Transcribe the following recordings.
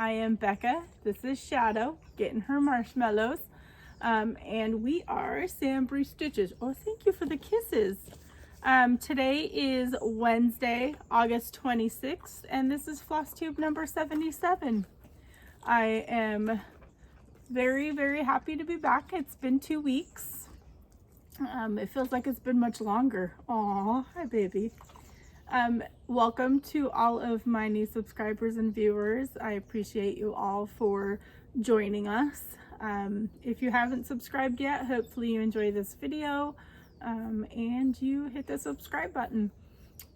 I am Becca. This is Shadow getting her marshmallows. And we are SamBrie Stitches. Oh, thank you for the kisses. Today is Wednesday, August 26th, and this is Flosstube number 77. I am very, very happy to be back. It's been 2 weeks. It feels like it's been much longer. Aw, hi baby. Welcome to all of my new subscribers and viewers. I appreciate you all for joining us. If you haven't subscribed yet, hopefully you enjoy this video and you hit the subscribe button.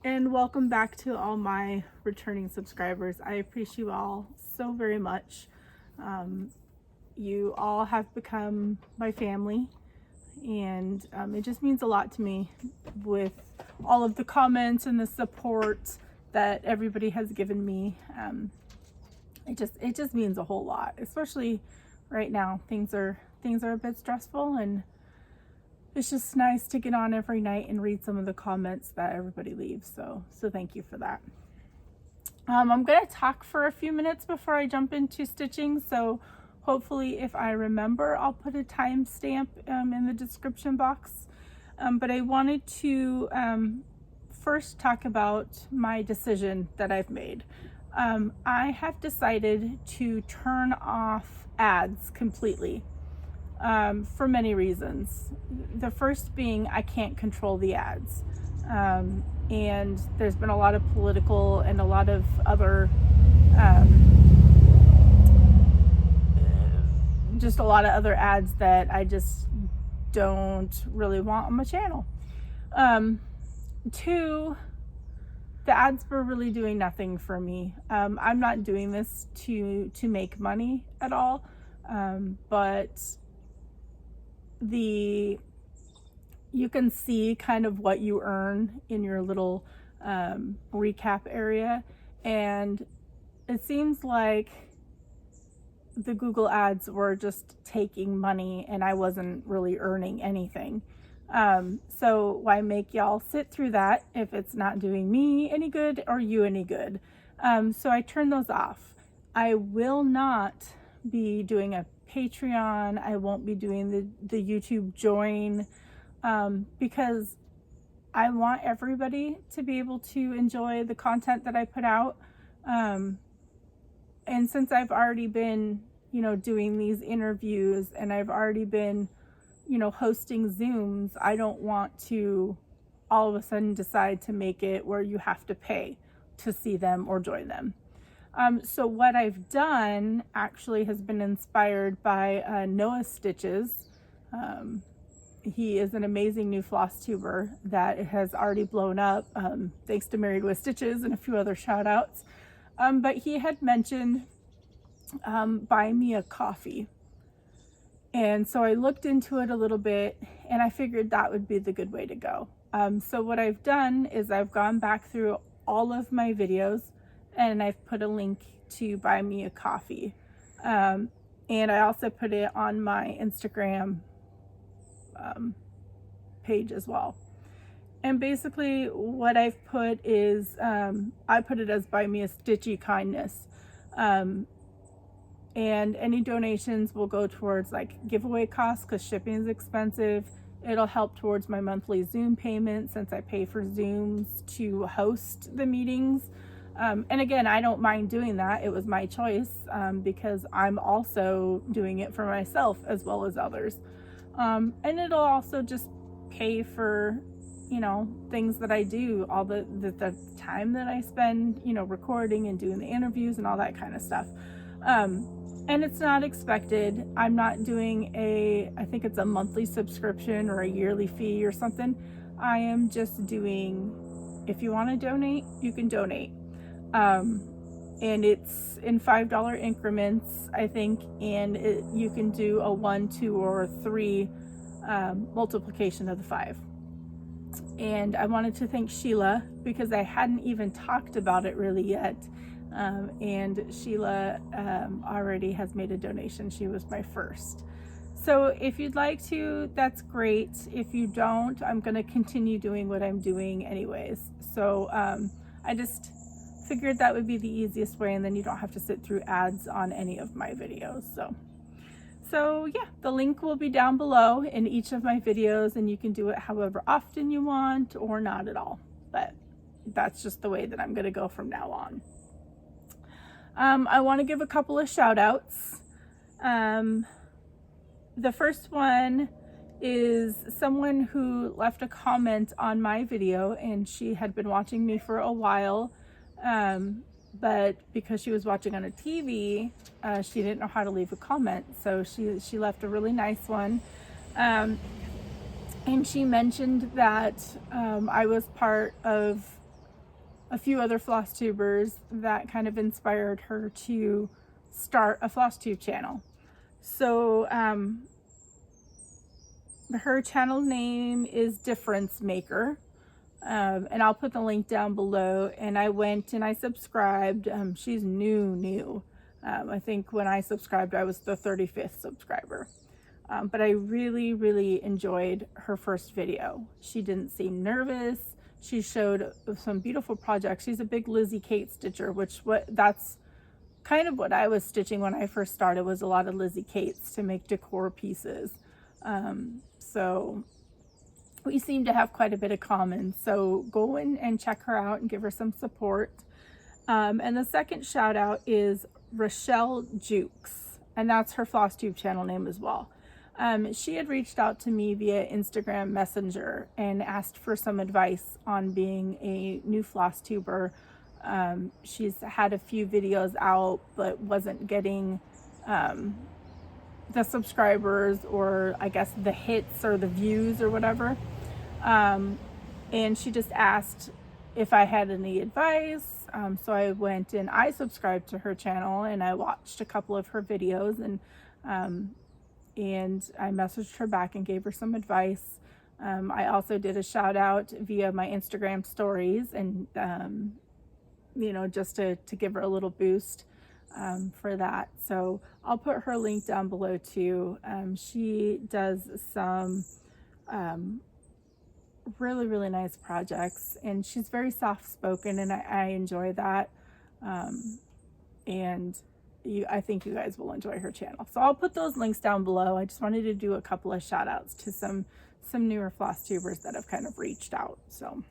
And welcome back to all my returning subscribers. I appreciate you all so very much. You all have become my family, and it just means a lot to me with all of the comments and the support that everybody has given me. It just means a whole lot, especially right now. Things are a bit stressful, and it's just nice to get on every night and read some of the comments that everybody leaves. So thank you for that. I'm going to talk for a few minutes before I jump into stitching. So hopefully if I remember, I'll put a timestamp in the description box. But I wanted to first talk about my decision that I've made. I have decided to turn off ads completely for many reasons. The first being I can't control the ads. And there's been a lot of political and a lot of other just a lot of other ads that I just don't really want on my channel. Two, the ads were really doing nothing for me. I'm not doing this to make money at all, but you can see kind of what you earn in your little recap area, and it seems like the Google ads were just taking money and I wasn't really earning anything. So why make y'all sit through that if it's not doing me any good or you any good? So I turned those off. I will not be doing a Patreon. I won't be doing the YouTube join, because I want everybody to be able to enjoy the content that I put out. And since I've already been, doing these interviews, and I've already been, hosting Zooms, I don't want to all of a sudden decide to make it where you have to pay to see them or join them. So what I've done actually has been inspired by Noah Stitches. He is an amazing new floss tuber that has already blown up, thanks to Married with Stitches and a few other shout outs. But he had mentioned buy me a coffee. And so I looked into it a little bit, and I figured that would be the good way to go. So what I've done is I've gone back through all of my videos, and I've put a link to buy me a coffee. And I also put it on my Instagram page as well. And basically what I've put is, I put it as buy me a stitchy kindness. And any donations will go towards like giveaway costs because shipping is expensive. It'll help towards my monthly Zoom payment since I pay for Zooms to host the meetings. And again, I don't mind doing that. It was my choice, because I'm also doing it for myself as well as others. And it'll also just pay for, things that I do, all the time that I spend, recording and doing the interviews and all that kind of stuff. And it's not expected. I'm not doing I think it's a monthly subscription or a yearly fee or something. I am just doing, if you want to donate, you can donate. And it's in $5 increments, I think, and you can do a 1, 2, or 3 multiplication of the 5. And I wanted to thank Sheila because I hadn't even talked about it really yet. And Sheila already has made a donation. She was my first. So if you'd like to, that's great. If you don't, I'm going to continue doing what I'm doing anyways. So I just figured that would be the easiest way, and then you don't have to sit through ads on any of my videos. So yeah, the link will be down below in each of my videos, and you can do it however often you want or not at all. But that's just the way that I'm going to go from now on. I want to give a couple of shout outs. The first one is someone who left a comment on my video, and she had been watching me for a while, but because she was watching on a TV, she didn't know how to leave a comment, so she left a really nice one. And she mentioned that I was part of a few other floss tubers that kind of inspired her to start a floss tube channel. So her channel name is Difference Maker, and I'll put the link down below. And I went and I subscribed. She's new. I think when I subscribed, I was the 35th subscriber. But I really enjoyed her first video. She didn't seem nervous. She showed some beautiful projects. She's a big Lizzie Kate stitcher, that's kind of what I was stitching when I first started, was a lot of Lizzie Kates to make decor pieces. So we seem to have quite a bit of common. So go in and check her out and give her some support. And the second shout out is Raichelle Jukes, and that's her floss tube channel name as well. She had reached out to me via Instagram Messenger and asked for some advice on being a new floss tuber. She's had a few videos out, but wasn't getting the subscribers, or I guess the hits or the views or whatever. And she just asked if I had any advice. So I went and I subscribed to her channel, and I watched a couple of her videos, and I messaged her back and gave her some advice. I also did a shout out via my Instagram stories, and just to give her a little boost for that. So I'll put her link down below too. She does some really nice projects, and she's very soft spoken, and I enjoy that. And I think you guys will enjoy her channel. So I'll put those links down below. I just wanted to do a couple of shout outs to some newer floss tubers that have kind of reached out. So,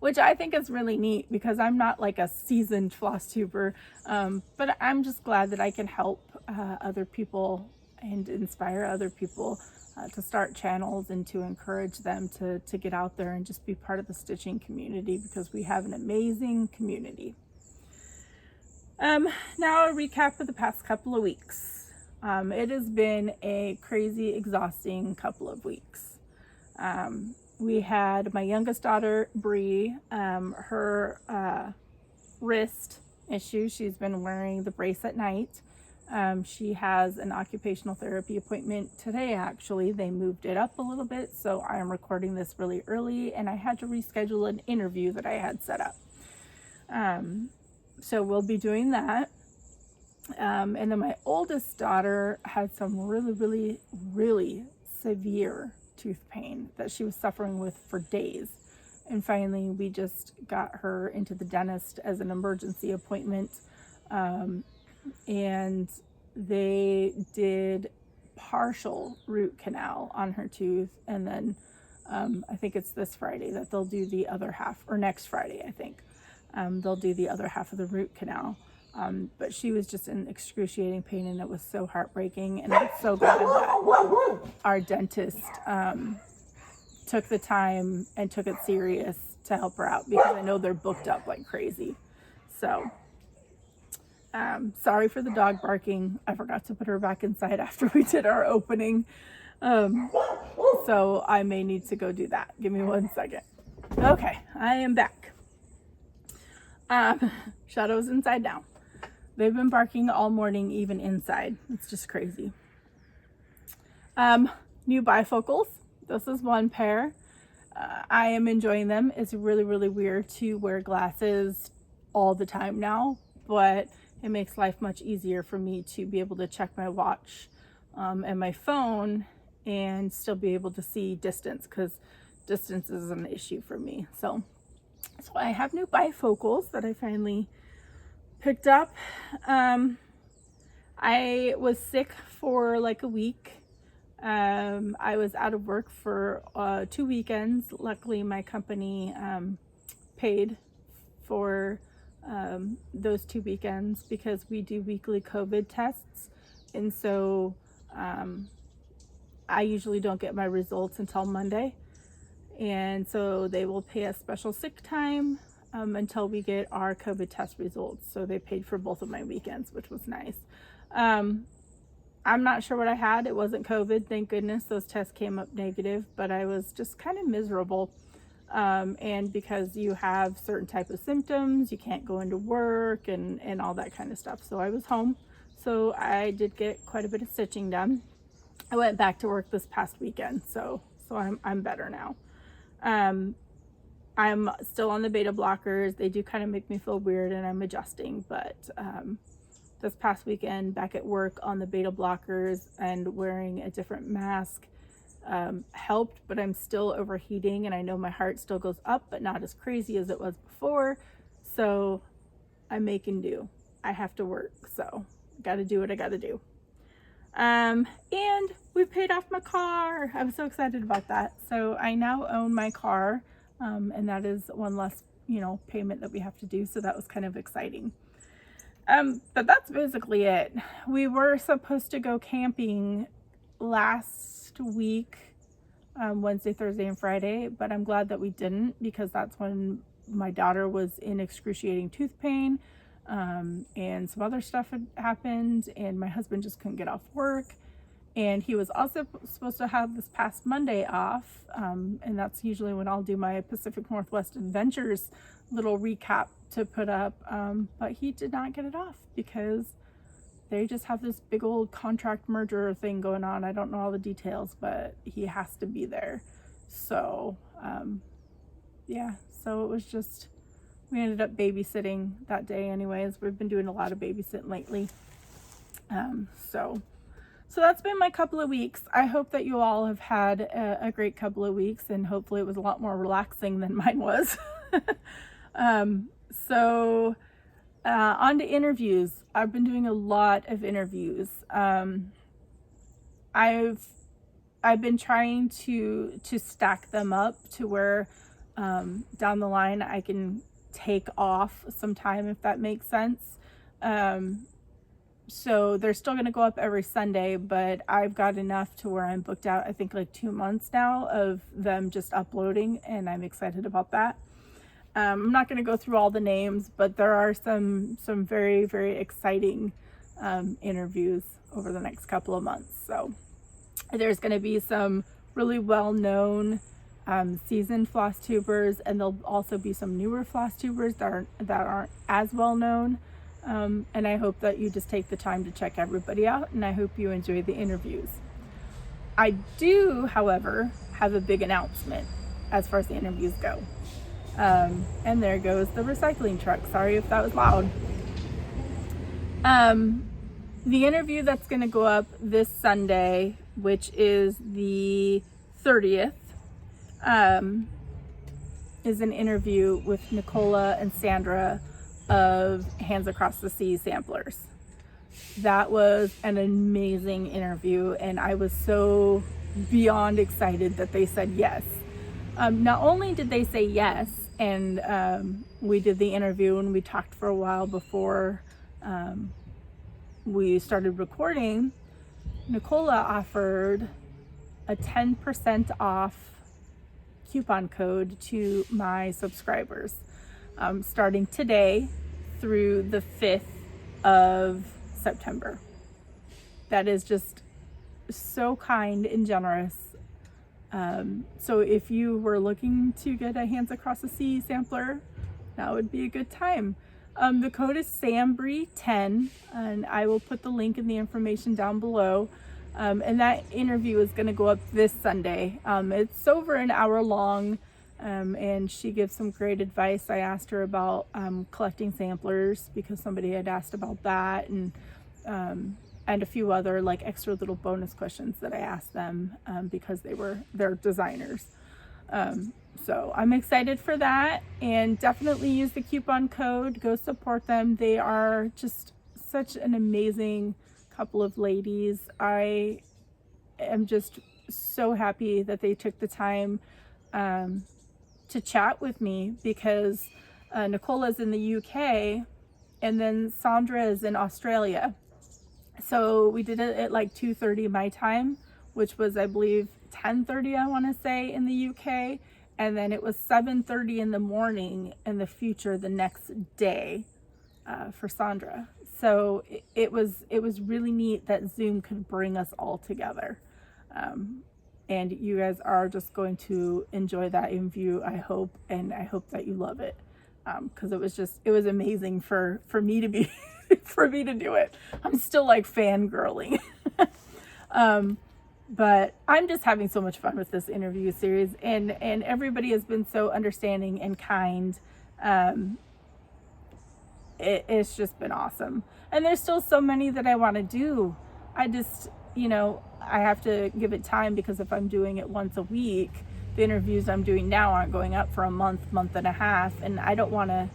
which I think is really neat, because I'm not like a seasoned floss tuber, but I'm just glad that I can help other people and inspire other people to start channels, and to encourage them to get out there and just be part of the stitching community, because we have an amazing community. Now a recap of the past couple of weeks. It has been a crazy, exhausting couple of weeks. We had my youngest daughter, Brie, her wrist issue. She's been wearing the brace at night. She has an occupational therapy appointment today, actually. They moved it up a little bit, so I am recording this really early, and I had to reschedule an interview that I had set up. So we'll be doing that. And then my oldest daughter had some really severe tooth pain that she was suffering with for days. And finally, we just got her into the dentist as an emergency appointment. And they did partial root canal on her tooth. And then I think it's this Friday that they'll do the other half, or next Friday, I think. They'll do the other half of the root canal. But she was just in excruciating pain, and it was so heartbreaking. And I'm so glad that our dentist took the time and took it serious to help her out, because I know they're booked up like crazy. So sorry for the dog barking. I forgot to put her back inside after we did our opening. So I may need to go do that. Give me 1 second. Okay, I am back. Shadow's inside now. They've been barking all morning, even inside. It's just crazy. New bifocals. This is one pair. I am enjoying them. It's really weird to wear glasses all the time now, but it makes life much easier for me to be able to check my watch and my phone and still be able to see distance, because distance is an issue for me. So So I have new bifocals that I finally picked up. I was sick for like a week. I was out of work for 2 weekends. Luckily, my company paid for those 2 weekends because we do weekly COVID tests. And so I usually don't get my results until Monday. And so they will pay us special sick time until we get our COVID test results. So they paid for both of my weekends, which was nice. I'm not sure what I had. It wasn't COVID, thank goodness. Those tests came up negative, but I was just kind of miserable. And because you have certain type of symptoms, you can't go into work and all that kind of stuff. So I was home. So I did get quite a bit of stitching done. I went back to work this past weekend, so I'm better now. I'm still on the beta blockers. They do kind of make me feel weird, and I'm adjusting, but this past weekend back at work on the beta blockers and wearing a different mask helped, but I'm still overheating, and I know my heart still goes up, but not as crazy as it was before. So I'm making do. I have to work, so gotta do what I gotta do. And we paid off my car. I was so excited about that. So I now own my car, and that is one less, payment that we have to do. So that was kind of exciting. But that's basically it. We were supposed to go camping last week, Wednesday, Thursday, and Friday, but I'm glad that we didn't, because that's when my daughter was in excruciating tooth pain, and some other stuff had happened, and my husband just couldn't get off work. And he was also supposed to have this past Monday off, and that's usually when I'll do my Pacific Northwest Adventures little recap to put up, but he did not get it off because they just have this big old contract merger thing going on. I don't know all the details, but he has to be there. So yeah, so it was just, we ended up babysitting that day anyways. We've been doing a lot of babysitting lately. So that's been my couple of weeks. I hope that you all have had a great couple of weeks, and hopefully it was a lot more relaxing than mine was. On to interviews. I've been doing a lot of interviews. I've been trying to stack them up to where down the line I can take off some time, if that makes sense. So they're still going to go up every Sunday, but I've got enough to where I'm booked out, I think like 2 months now of them just uploading, and I'm excited about that. I'm not going to go through all the names, but there are some very, very exciting interviews over the next couple of months. So there's going to be some really well-known seasoned floss tubers, and there'll also be some newer floss tubers that aren't as well-known. And I hope that you just take the time to check everybody out, and I hope you enjoy the interviews. I do, however, have a big announcement as far as the interviews go. And there goes the recycling truck. Sorry if that was loud. The interview that's going to go up this Sunday, which is the 30th, is an interview with Nicola and Sandra of Hands Across the Sea Samplers. That was an amazing interview, and I was so beyond excited that they said yes. Not only did they say yes, and we did the interview and we talked for a while before we started recording, Nicola offered a 10% off coupon code to my subscribers, starting today through the 5th of September. That is just so kind and generous. So if you were looking to get a Hands Across the Sea sampler, that would be a good time. The code is SamBrie10, and I will put the link and the information down below. And that interview is going to go up this Sunday. It's over an hour long, and she gives some great advice. I asked her about collecting samplers because somebody had asked about that, and a few other like extra little bonus questions that I asked them because they're designers. So I'm excited for that, and definitely use the coupon code. Go support them. They are just such an amazing couple of ladies. I am just so happy that they took the time to chat with me, because Nicola's in the UK and then Sandra is in Australia. So we did it at like 2:30 my time, which was, I believe, 10:30, I want to say, in the UK. And then it was 7:30 in the morning in the future the next day for Sandra. So it was really neat that Zoom could bring us all together. And you guys are just going to enjoy that in view, I hope, and I hope that you love it. Because it was amazing for me to be for me to do it. I'm still like fangirling. But I'm just having so much fun with this interview series, and everybody has been so understanding and kind. It's just been awesome. And there's still so many that I want to do. I just, I have to give it time, because if I'm doing it once a week, the interviews I'm doing now aren't going up for a month and a half, and I don't want to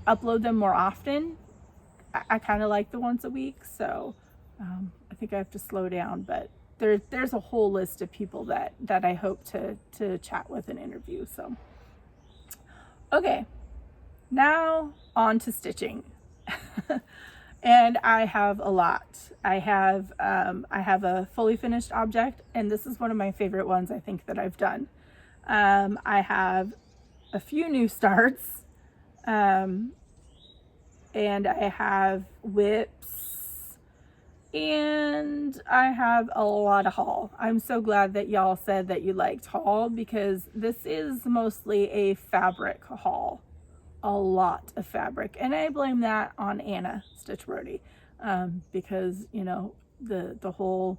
upload them more often. I kind of like the once a week, so I think I have to slow down, but there's a whole list of people that I hope to chat with and interview. So, okay, now on to stitching. And I have a lot. I have a fully finished object, and this is one of my favorite ones, I think, that I've done. I have a few new starts, and I have whips, and I have a lot of haul. I'm so glad that y'all said that you liked haul, because this is mostly a fabric haul. A lot of fabric, and I blame that on Anna Stitchwordy, because the whole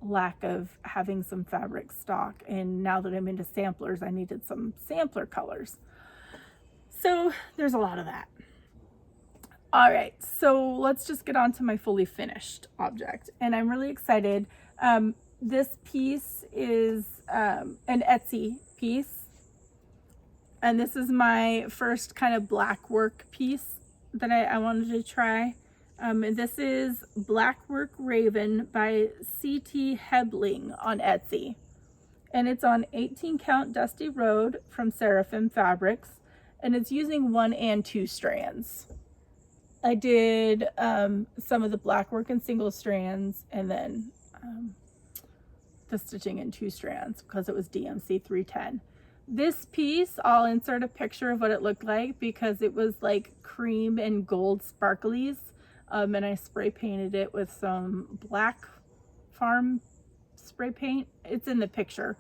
lack of having some fabric stock, and now that I'm into samplers, I needed some sampler colors, so there's a lot of that. All right, so let's just get on to my fully finished object, and I'm really excited. This piece is an Etsy piece. And this is my first kind of Blackwork piece that I wanted to try. And this is Blackwork Raven by CTHebling on Etsy. And it's on 18 count Dusty Road from Seraphim Fabrics. And it's using 1 and 2 strands. I did some of the Blackwork in single strands, and then the stitching in 2 strands, because it was DMC 310. This piece, I'll insert a picture of what it looked like, because it was like cream and gold sparklies, and I spray painted it with some Black Farm spray paint. It's in the picture.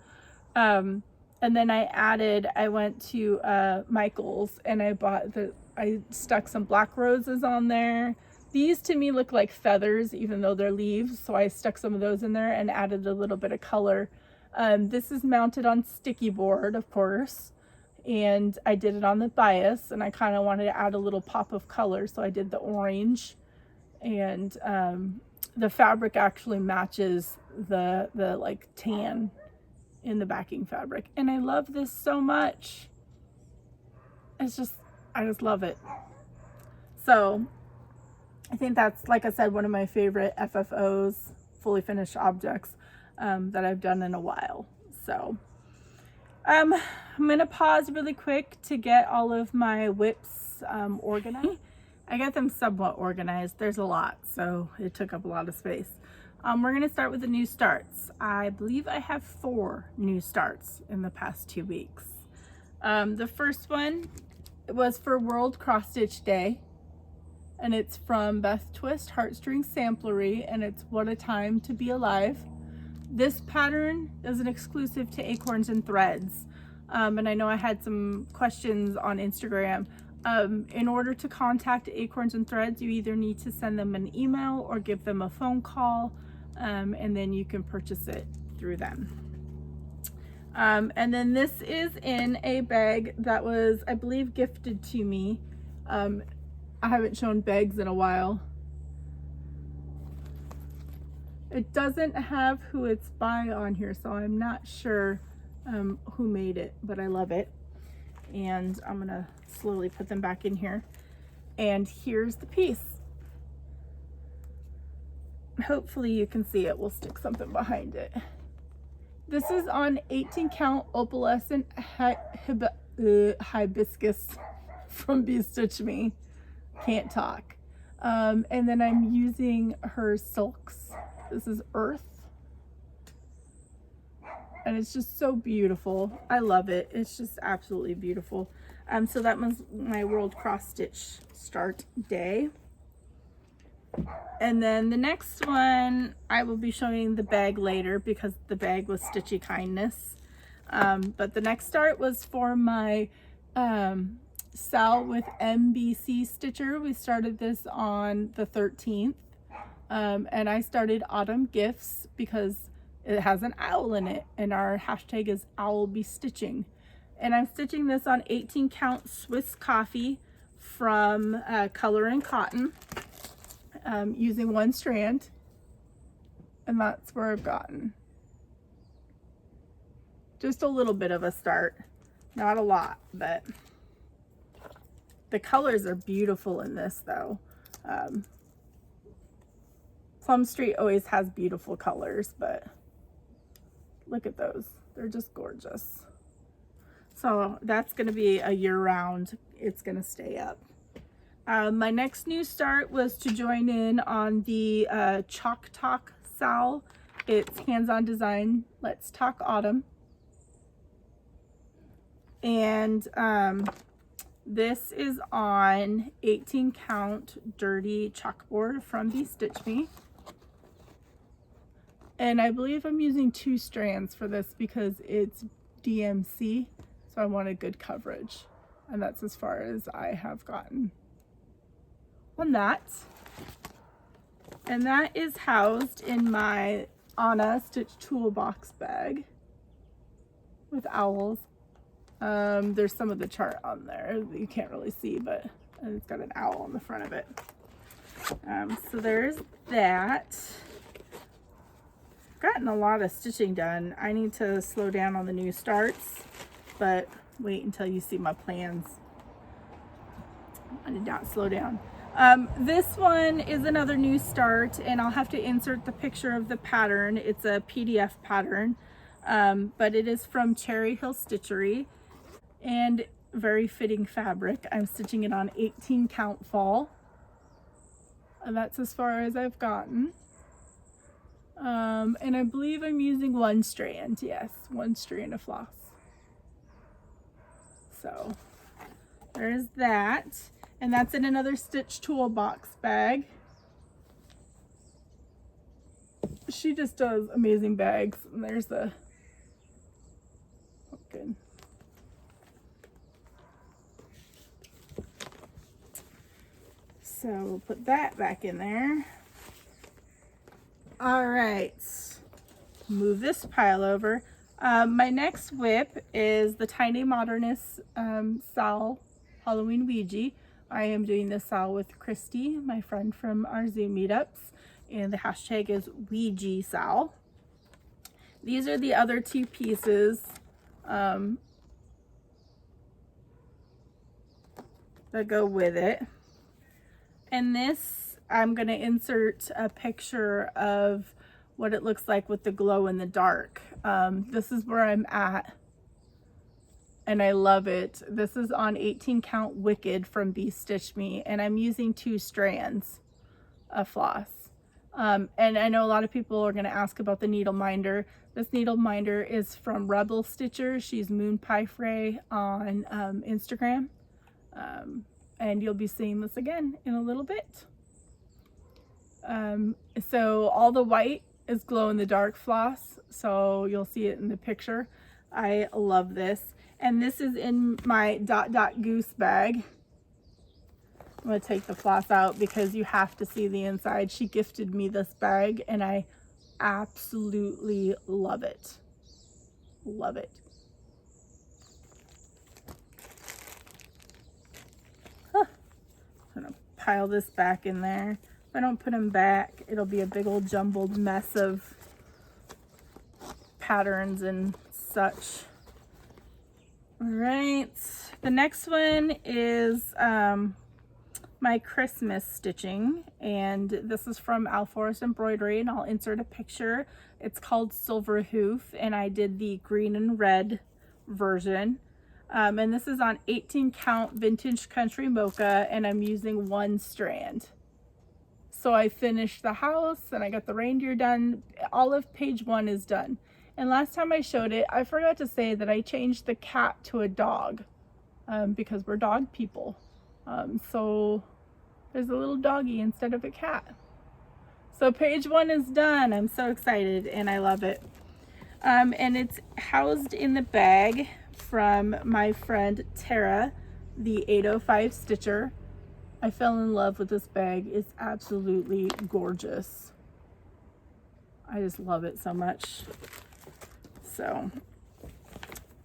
And then I went to Michael's, and I stuck some black roses on there. These to me look like feathers, even though they're leaves, so I stuck some of those in there and added a little bit of color. This is mounted on sticky board, of course, and I did it on the bias, and I kind of wanted to add a little pop of color, so I did the orange, and the fabric actually matches the like tan in the backing fabric, and I love this so much. I just love it. So I think that's, like I said, one of my favorite FFOs, fully finished objects, that I've done in a while. So I'm gonna pause really quick to get all of my whips organized. I got them somewhat organized. There's a lot, so it took up a lot of space. We're gonna start with the new starts. I believe I have 4 new starts in the past 2 weeks. The first one was for World Cross Stitch Day, and it's from Beth Twist Heartstring Samplery, and it's What a Time to Be Alive. This pattern is an exclusive to Acorns and Threads, and I know I had some questions on Instagram. In order to contact Acorns and Threads, you either need to send them an email or give them a phone call, and then you can purchase it through them. And then this is in a bag that was, I believe, gifted to me. I haven't shown bags in a while. It doesn't have who it's by on here, so I'm not sure who made it, but I love it. And I'm gonna slowly put them back in here. And here's the piece. Hopefully you can see it. We'll stick something behind it. This is on 18 count opalescent hibiscus from BeStitchMe. Can't talk. And then I'm using her silks. This is Earth. And it's just so beautiful. I love it. It's just absolutely beautiful. So that was my World Cross Stitch start day. And then the next one, I will be showing the bag later because the bag was Stitchy Kindness. But the next start was for my Sal with MBC Stitcher. We started this on the 13th. And I started Autumn Gifts because it has an owl in it, and our hashtag is Owl Be Stitching. And I'm stitching this on 18 count Swiss Coffee from Color and Cotton, using one strand, and that's where I've gotten. Just a little bit of a start, not a lot, but the colors are beautiful in this though. Plum Street always has beautiful colors, but look at those. They're just gorgeous. So that's going to be a year-round. It's going to stay up. My next new start was to join in on the Chalk Talk Sal. It's hands-on design. Let's Talk Autumn. And this is on 18 count dirty chalkboard from BeStitchMe. And I believe I'm using 2 strands for this because it's DMC, so I wanted good coverage. And that's as far as I have gotten on that. And that is housed in my Anna StitchToolBox bag with owls. There's some of the chart on there that you can't really see, but it's got an owl on the front of it. So there's that. Gotten a lot of stitching done. I need to slow down on the new starts, but wait until you see my plans. I did not slow down. This one is another new start, and I'll have to insert the picture of the pattern. It's a PDF pattern, but it is from Cherry Hill Stitchery, and very fitting fabric. I'm stitching it on 18 count fall, and that's as far as I've gotten. And I believe I'm using 1 strand. Yes, 1 strand of floss. So there's that. And that's in another StitchToolBox bag. She just does amazing bags. And there's the pumpkin. So we'll put that back in there. All right, move this pile over. My next whip is the Tiny Modernist Sal Halloween Ouija. I am doing this Sal with Christy, my friend from our Zoom meetups, and the hashtag is Ouija Sal. These are the other 2 pieces that go with it. And this, I'm going to insert a picture of what it looks like with the glow in the dark. This is where I'm at, and I love it. This is on 18 count Wicked from BeStitchMe, and I'm using 2 strands of floss. And I know a lot of people are going to ask about the needle minder. This needle minder is from Rebel Stitcher. She's Moon Pie Frey on Instagram. And you'll be seeing this again in a little bit. So all the white is glow in the dark floss, so you'll see it in the picture. I love this, and this is in my Dot Dot Goose bag. I'm gonna take the floss out because you have to see the inside. She gifted me this bag, and I absolutely love it. Love it. I'm gonna pile this back in there. If I don't put them back, it'll be a big old jumbled mess of patterns and such. All right, the next one is my Christmas stitching, and this is from Forest Embroidery, and I'll insert a picture. It's called Silver Hoof, and I did the green and red version. And this is on 18 count vintage country mocha, and I'm using 1 strand. So I finished the house and I got the reindeer done. All of page 1 is done. And last time I showed it, I forgot to say that I changed the cat to a dog because we're dog people. So there's a little doggy instead of a cat. So page 1 is done. I'm so excited and I love it. And it's housed in the bag from my friend Tara, the 805 Stitcher. I fell in love with this bag. It's absolutely gorgeous. I just love it so much. So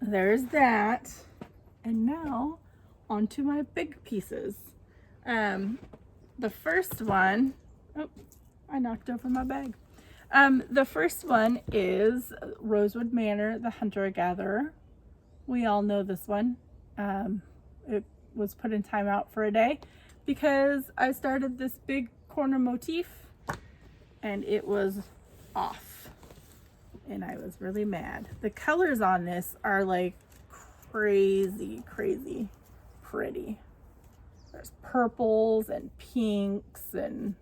there's that. And now onto my big pieces. The first one, oh, I knocked over my bag. The first one is Rosewood Manor, the Hunter-Gatherer. We all know this one. It was put in timeout for a day because I started this big corner motif and it was off and I was really mad. The colors on this are like crazy pretty. There's purples and pinks and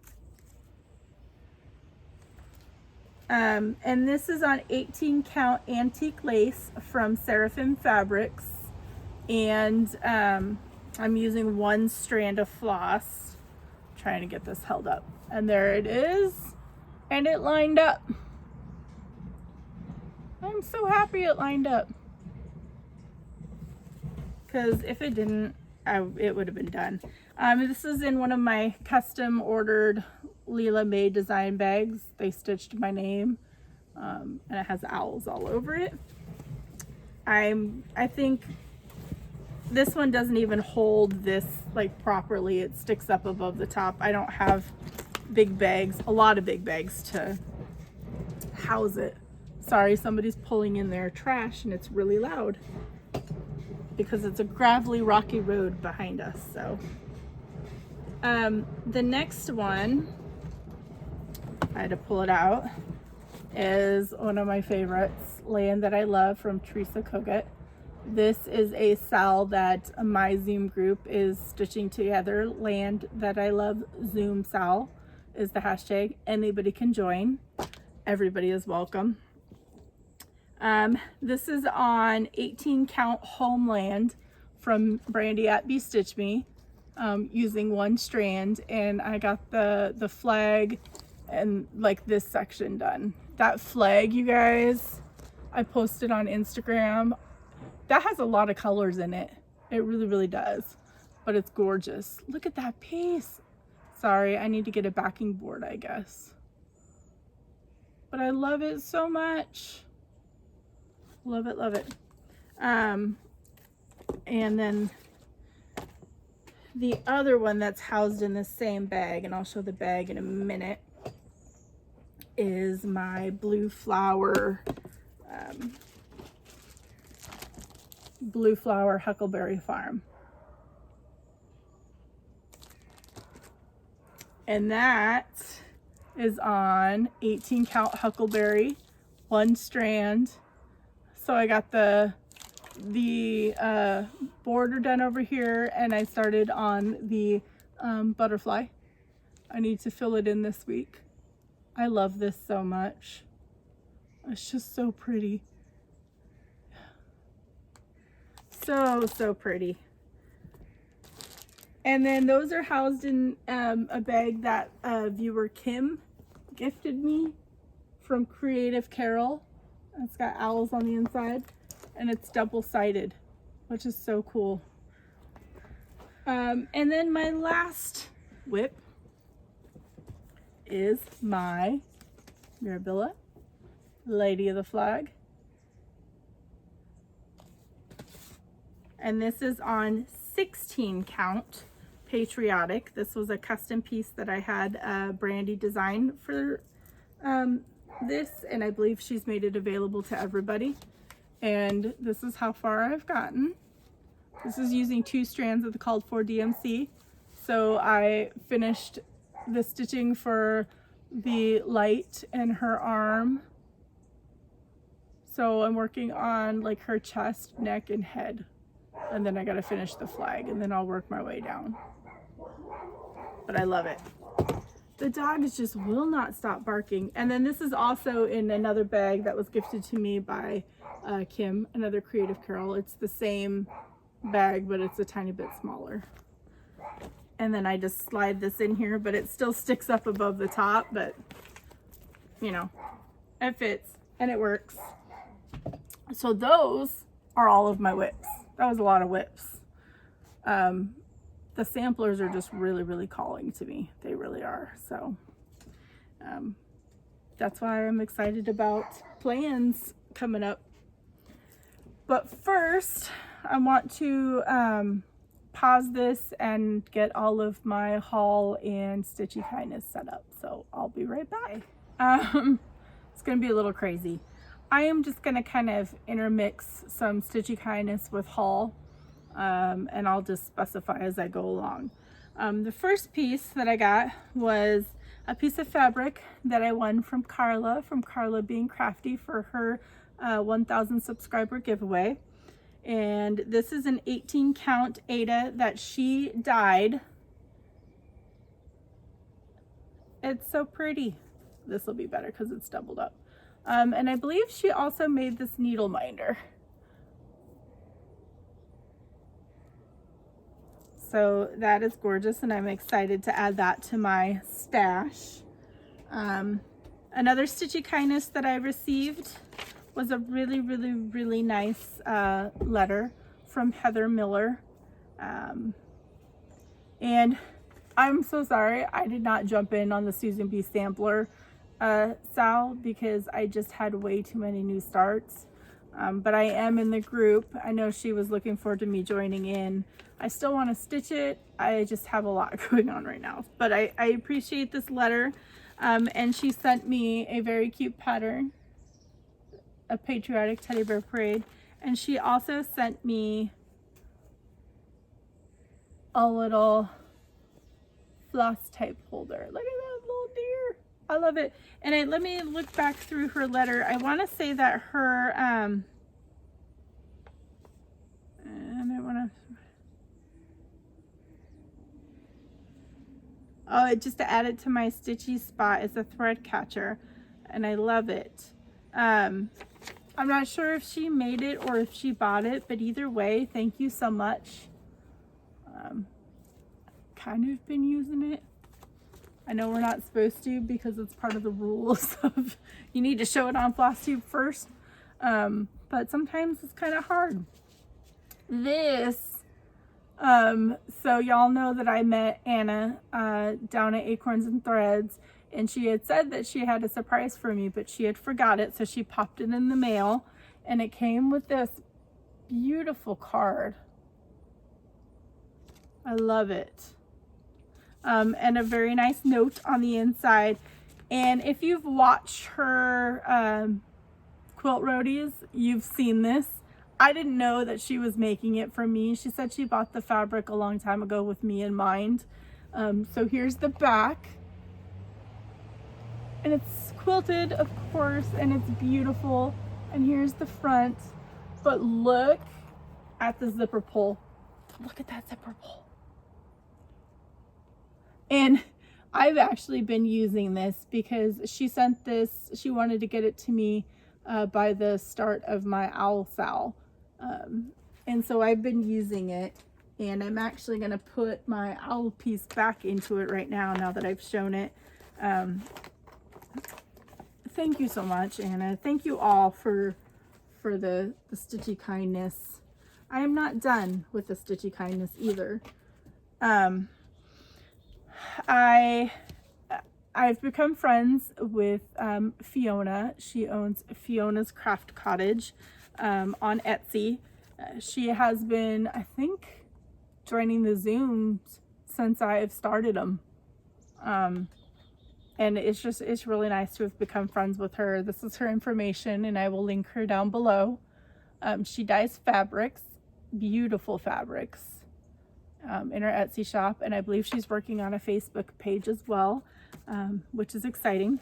this is on 18 count antique lace from Seraphim Fabrics, and I'm using 1 strand of floss, trying to get this held up, and there it is, and it lined up. I'm so happy it lined up, because if it didn't, it would have been done. This is in one of my custom ordered Leela May design bags. They stitched my name, and it has owls all over it. I think this one doesn't even hold this like properly. It sticks up above the top. I don't have big bags, a lot of big bags to house it. Sorry, somebody's pulling in their trash and it's really loud because it's a gravelly, rocky road behind us. So the next one, I had to pull it out, is one of my favorites, Land That I Love from Teresa Kogut. This is a sal that my Zoom group is stitching together. Land That I Love Zoom sal is the hashtag. Anybody can join. Everybody is welcome. This is on 18 count Homeland from Brandy BeStitchMe, using 1 strand, and I got the flag and like this section done. That flag, you guys, I posted on Instagram. That has a lot of colors in it. It really does, but it's gorgeous. Look at that piece. Sorry, I need to get a backing board, I guess, but I love it so much. Love it. And then the other one that's housed in the same bag, and I'll show the bag in a minute, is my Blue Flower Huckleberry Farm. And that is on 18 count Huckleberry, 1 strand. So I got the border done over here, and I started on the butterfly. I need to fill it in this week. I love this so much. It's just so pretty. So pretty. And then those are housed in a bag that viewer Kim gifted me from Creative Carol. It's got owls on the inside, and it's double-sided, which is so cool. And then my last whip is my Mirabilla, Lady of the Flag. And this is on 16 count patriotic. This was a custom piece that I had Brandy design for this, and I believe she's made it available to everybody. And this is how far I've gotten. This is using 2 strands of the called for DMC. So I finished the stitching for the light and her arm. So I'm working on like her chest, neck, and head. And then I gotta finish the flag, and then I'll work my way down. But I love it. The dogs just will not stop barking. And then this is also in another bag that was gifted to me by Kim, another Creative Carol. It's the same bag, but it's a tiny bit smaller. And then I just slide this in here, but it still sticks up above the top, but you know, it fits and it works. So those are all of my whips. That was a lot of whips. The samplers are just really, really calling to me. They really are. So that's why I'm excited about plans coming up. But first, I want to pause this and get all of my haul and Stitchy Kindness set up. So I'll be right back. It's going to be a little crazy. I am just going to kind of intermix some Stitchy Kindness with haul, and I'll just specify as I go along. The first piece that I got was a piece of fabric that I won from Carla Being Crafty for her 1,000 subscriber giveaway. And this is an 18 count Ada that she dyed. It's so pretty. This will be better because it's doubled up. And I believe she also made this needle minder. So that is gorgeous, and I'm excited to add that to my stash. Another Stitchy Kindness that I received was a really, really, really nice letter from Heather Miller. And I'm so sorry I did not jump in on the Susan B. Sampler Sal, because I just had way too many new starts. But I am in the group. I know she was looking forward to me joining in. I still want to stitch it. I just have a lot going on right now. But I appreciate this letter. And she sent me a very cute pattern, a patriotic teddy bear parade. And she also sent me a little floss type holder. Look at that little deer. I love it. And let me look back through her letter. I want to say that her, and I want to, oh, just to add it to my stitchy spot is a thread catcher, and I love it. I'm not sure if she made it or if she bought it, but either way, thank you so much. Kind of been using it. I know we're not supposed to because it's part of the rules of you need to show it on Flosstube first, but sometimes it's kind of hard. This, so y'all know that I met Anna down at Acorns and Threads, and she had said that she had a surprise for me, but she had forgot it, so she popped it in the mail, and it came with this beautiful card. I love it. And a very nice note on the inside. And if you've watched her quilt roadies, you've seen this. I didn't know that she was making it for me. She said she bought the fabric a long time ago with me in mind. So here's the back. And it's quilted, of course, and it's beautiful. And here's the front. But look at the zipper pull. Look at that zipper pull. And I've actually been using this because she sent this, she wanted to get it to me by the start of my owl sal. And so I've been using it, and I'm actually going to put my owl piece back into it right now that I've shown it. Thank you so much, Anna. Thank you all for the Stitchy Kindness. I am not done with the Stitchy Kindness either. I've become friends with Fiona. She owns Fiona's Craft Cottage on Etsy. She has been, I think, joining the Zooms since I've started them. And it's really nice to have become friends with her. This is her information, and I will link her down below. She dyes fabrics, beautiful fabrics, in her Etsy shop, and I believe she's working on a Facebook page as well, which is exciting.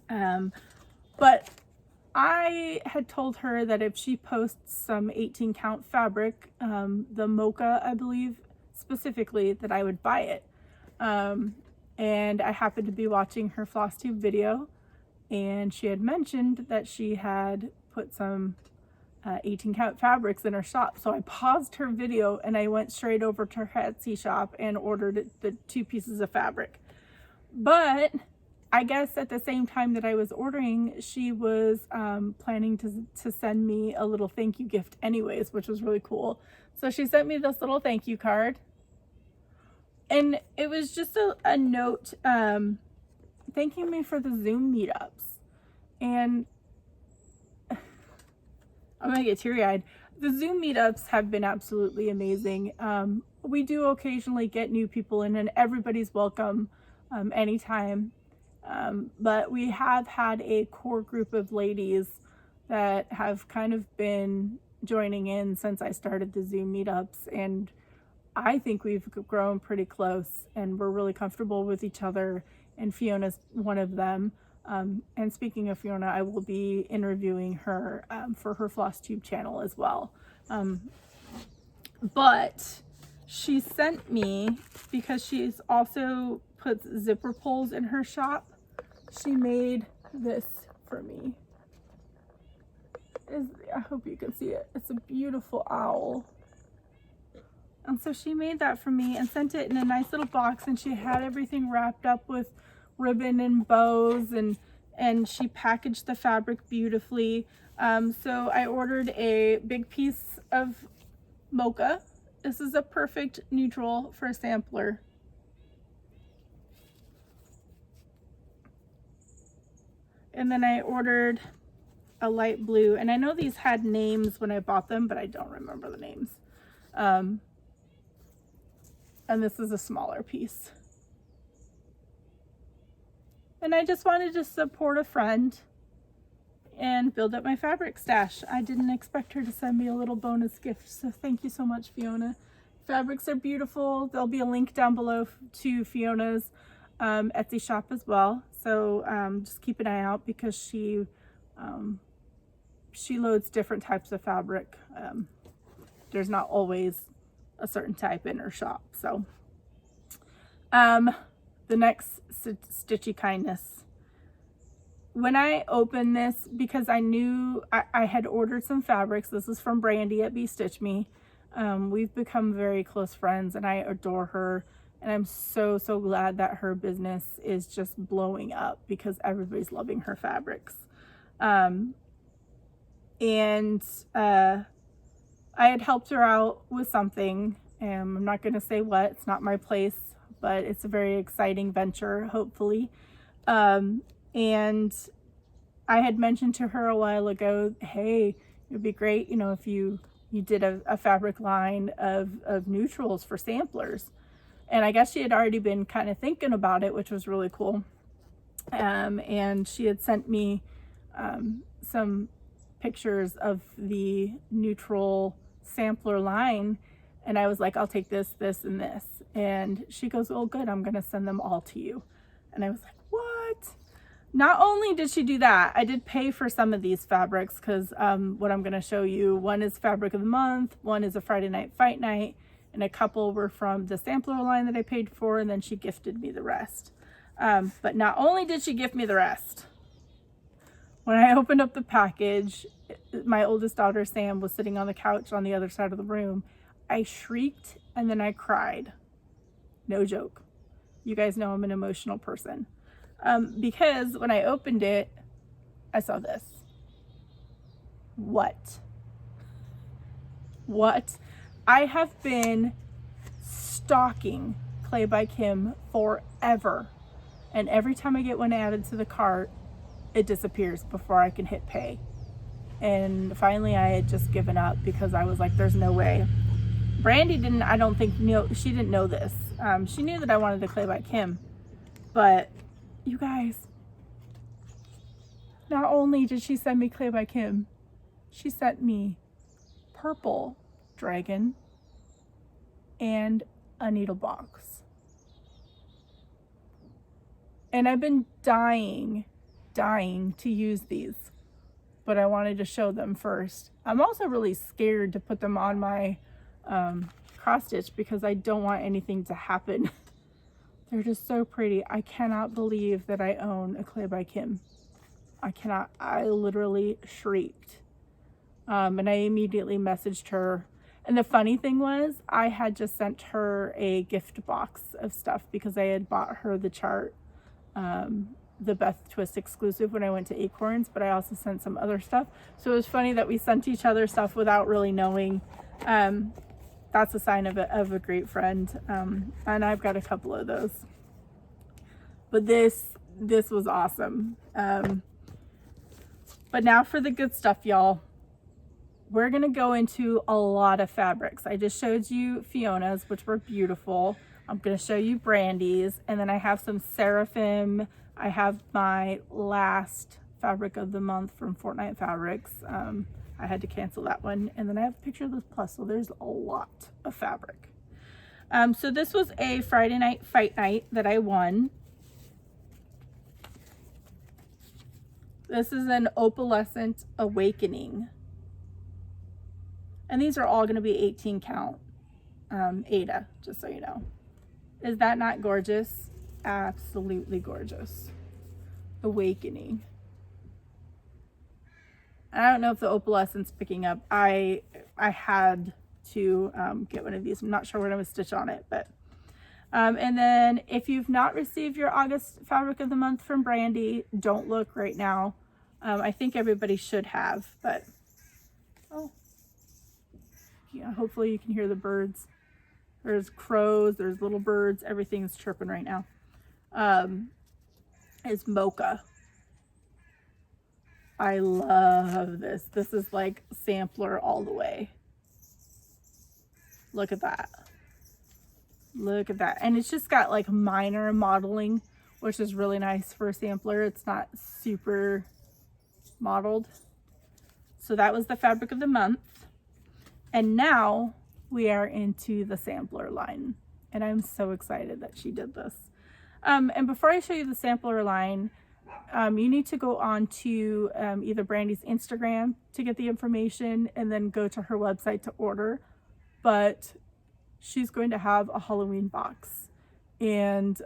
But I had told her that if she posts some 18 count fabric, the mocha, I believe specifically, that I would buy it. And I happened to be watching her Flosstube video, and she had mentioned that she had put some 18 count fabrics in her shop. So I paused her video and I went straight over to her Etsy shop and ordered the 2 pieces of fabric. But I guess at the same time that I was ordering, she was planning to send me a little thank you gift anyways, which was really cool. So she sent me this little thank you card. And it was just a note thanking me for the Zoom meetups. And I'm gonna get teary-eyed. The Zoom meetups have been absolutely amazing. We do occasionally get new people in, and everybody's welcome anytime. But we have had a core group of ladies that have kind of been joining in since I started the Zoom meetups, and I think we've grown pretty close, and we're really comfortable with each other, and Fiona's one of them. And speaking of Fiona, I will be interviewing her for her Flosstube channel as well. But she sent me, because she's also puts zipper pulls in her shop, she made this for me. I hope you can see it. It's a beautiful owl. And so she made that for me and sent it in a nice little box, and she had everything wrapped up with ribbon and bows, and she packaged the fabric beautifully. So I ordered a big piece of mocha. This is a perfect neutral for a sampler. And then I ordered a light blue, and I know these had names when I bought them, but I don't remember the names. And this is a smaller piece. And I just wanted to support a friend and build up my fabric stash. I didn't expect her to send me a little bonus gift, so thank you so much, Fiona. Fabrics are beautiful. There'll be a link down below to Fiona's Etsy shop as well. So just keep an eye out, because she loads different types of fabric. There's not always a certain type in her shop. So the next stitchy kindness, when I opened this, because I knew I had ordered some fabrics. This is from Brandy at BeStitchMe. We've become very close friends, and I adore her, and I'm so glad that her business is just blowing up, because everybody's loving her fabrics. I had helped her out with something, and I'm not going to say what. It's not my place, but it's a very exciting venture, hopefully. And I had mentioned to her a while ago, hey, it'd be great, if you did a fabric line of neutrals for samplers. And I guess she had already been kind of thinking about it, which was really cool. And she had sent me some pictures of the neutral sampler line, and I was like, I'll take this, this, and this. And she goes, oh good, I'm gonna send them all to you. And I was like, what? Not only did she do that, I did pay for some of these fabrics, because what I'm gonna show you, one is fabric of the month, one is a Friday night fight night, and a couple were from the sampler line that I paid for, and then she gifted me the rest. But not only did she gift me the rest, when I opened up the package, my oldest daughter, Sam, was sitting on the couch on the other side of the room. I shrieked, and then I cried. No joke. You guys know I'm an emotional person. Because when I opened it, I saw this. What? I have been stalking Clay by Kim forever. And every time I get one added to the cart, it disappears before I can hit pay. And finally I had just given up, because I was like, there's no way. Brandy didn't, I don't think, she didn't know this. She knew that I wanted to clay by Kim, but you guys, not only did she send me clay by Kim, she sent me purple dragon and a needle box. And I've been dying to use these, but I wanted to show them first. I'm also really scared to put them on my cross stitch because I don't want anything to happen. They're just so pretty. I cannot believe that I own a clay by Kim. I cannot. I literally shrieked. And I immediately messaged her. And the funny thing was, I had just sent her a gift box of stuff because I had bought her the chart, the Beth Twist exclusive when I went to Acorns, but I also sent some other stuff. So it was funny that we sent each other stuff without really knowing. That's a sign of a great friend. And I've got a couple of those. But this was awesome. But now for the good stuff, y'all. We're gonna go into a lot of fabrics. I just showed you Fiona's, which were beautiful. I'm gonna show you Brandy's, and then I have some Seraphim. I have my last fabric of the month from Fortnite Fabrics. I had to cancel that one. And then I have a picture of this plus, so there's a lot of fabric. So this was a Friday night fight night that I won. This is an Opalescent Awakening. And these are all going to be 18 count Ada, just so you know. Is that not gorgeous? Absolutely gorgeous. Awakening. I don't know if the opalescent's picking up. I had to get one of these. I'm not sure what I'm going to stitch on it, but and then if you've not received your August fabric of the month from Brandy, don't look right now. I think everybody should have, but oh yeah, hopefully you can hear the birds. There's crows, there's little birds, everything's chirping right now. Is Mocha. I love this. This is like sampler all the way. Look at that. Look at that. And it's just got like minor modeling, which is really nice for a sampler. It's not super modeled. So that was the fabric of the month. And now we are into the sampler line. And I'm so excited that she did this. And before I show you the sampler line, you need to go on to either Brandy's Instagram to get the information and then go to her website to order. But she's going to have a Halloween box. And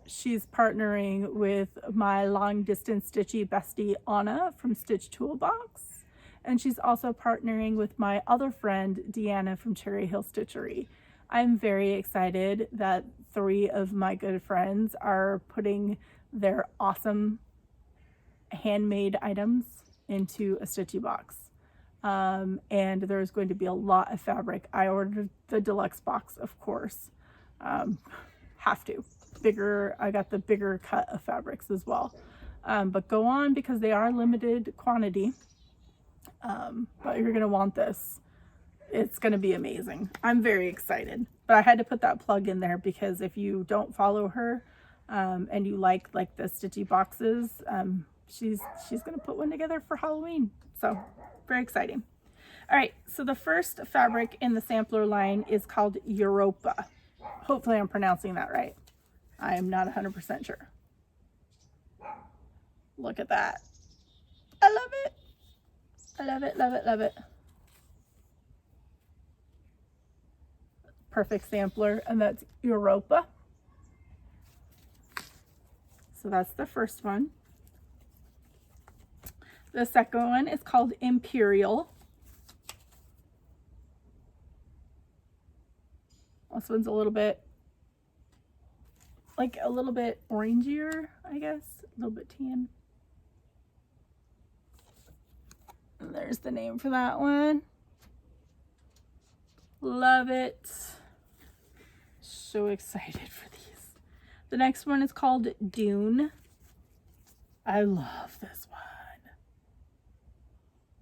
she's partnering with my long distance stitchy bestie Anna from StitchToolBox. And she's also partnering with my other friend Deanna from Cherry Hill Stitchery. I'm very excited that 3 of my good friends are putting their awesome handmade items into a stitchy box. And there's going to be a lot of fabric. I ordered the deluxe box, of course. Have to. Bigger, I got the bigger cut of fabrics as well. But go on because they are limited quantity. But you're gonna want this. It's gonna be amazing. I'm very excited. But I had to put that plug in there because if you don't follow her and you like the stitchy boxes, she's gonna put one together for Halloween. So very exciting. All right, so the first fabric in the sampler line is called Europa. Hopefully I'm pronouncing that right. I am not 100% sure. Look at that. I love it. I love it, love it, love it. Perfect sampler, and that's Europa. So that's the first one. The second one is called Imperial. This one's a little bit orangier, I guess, a little bit tan. And there's the name for that one. Love it. So excited for these. The next one is called Dune. I love this one.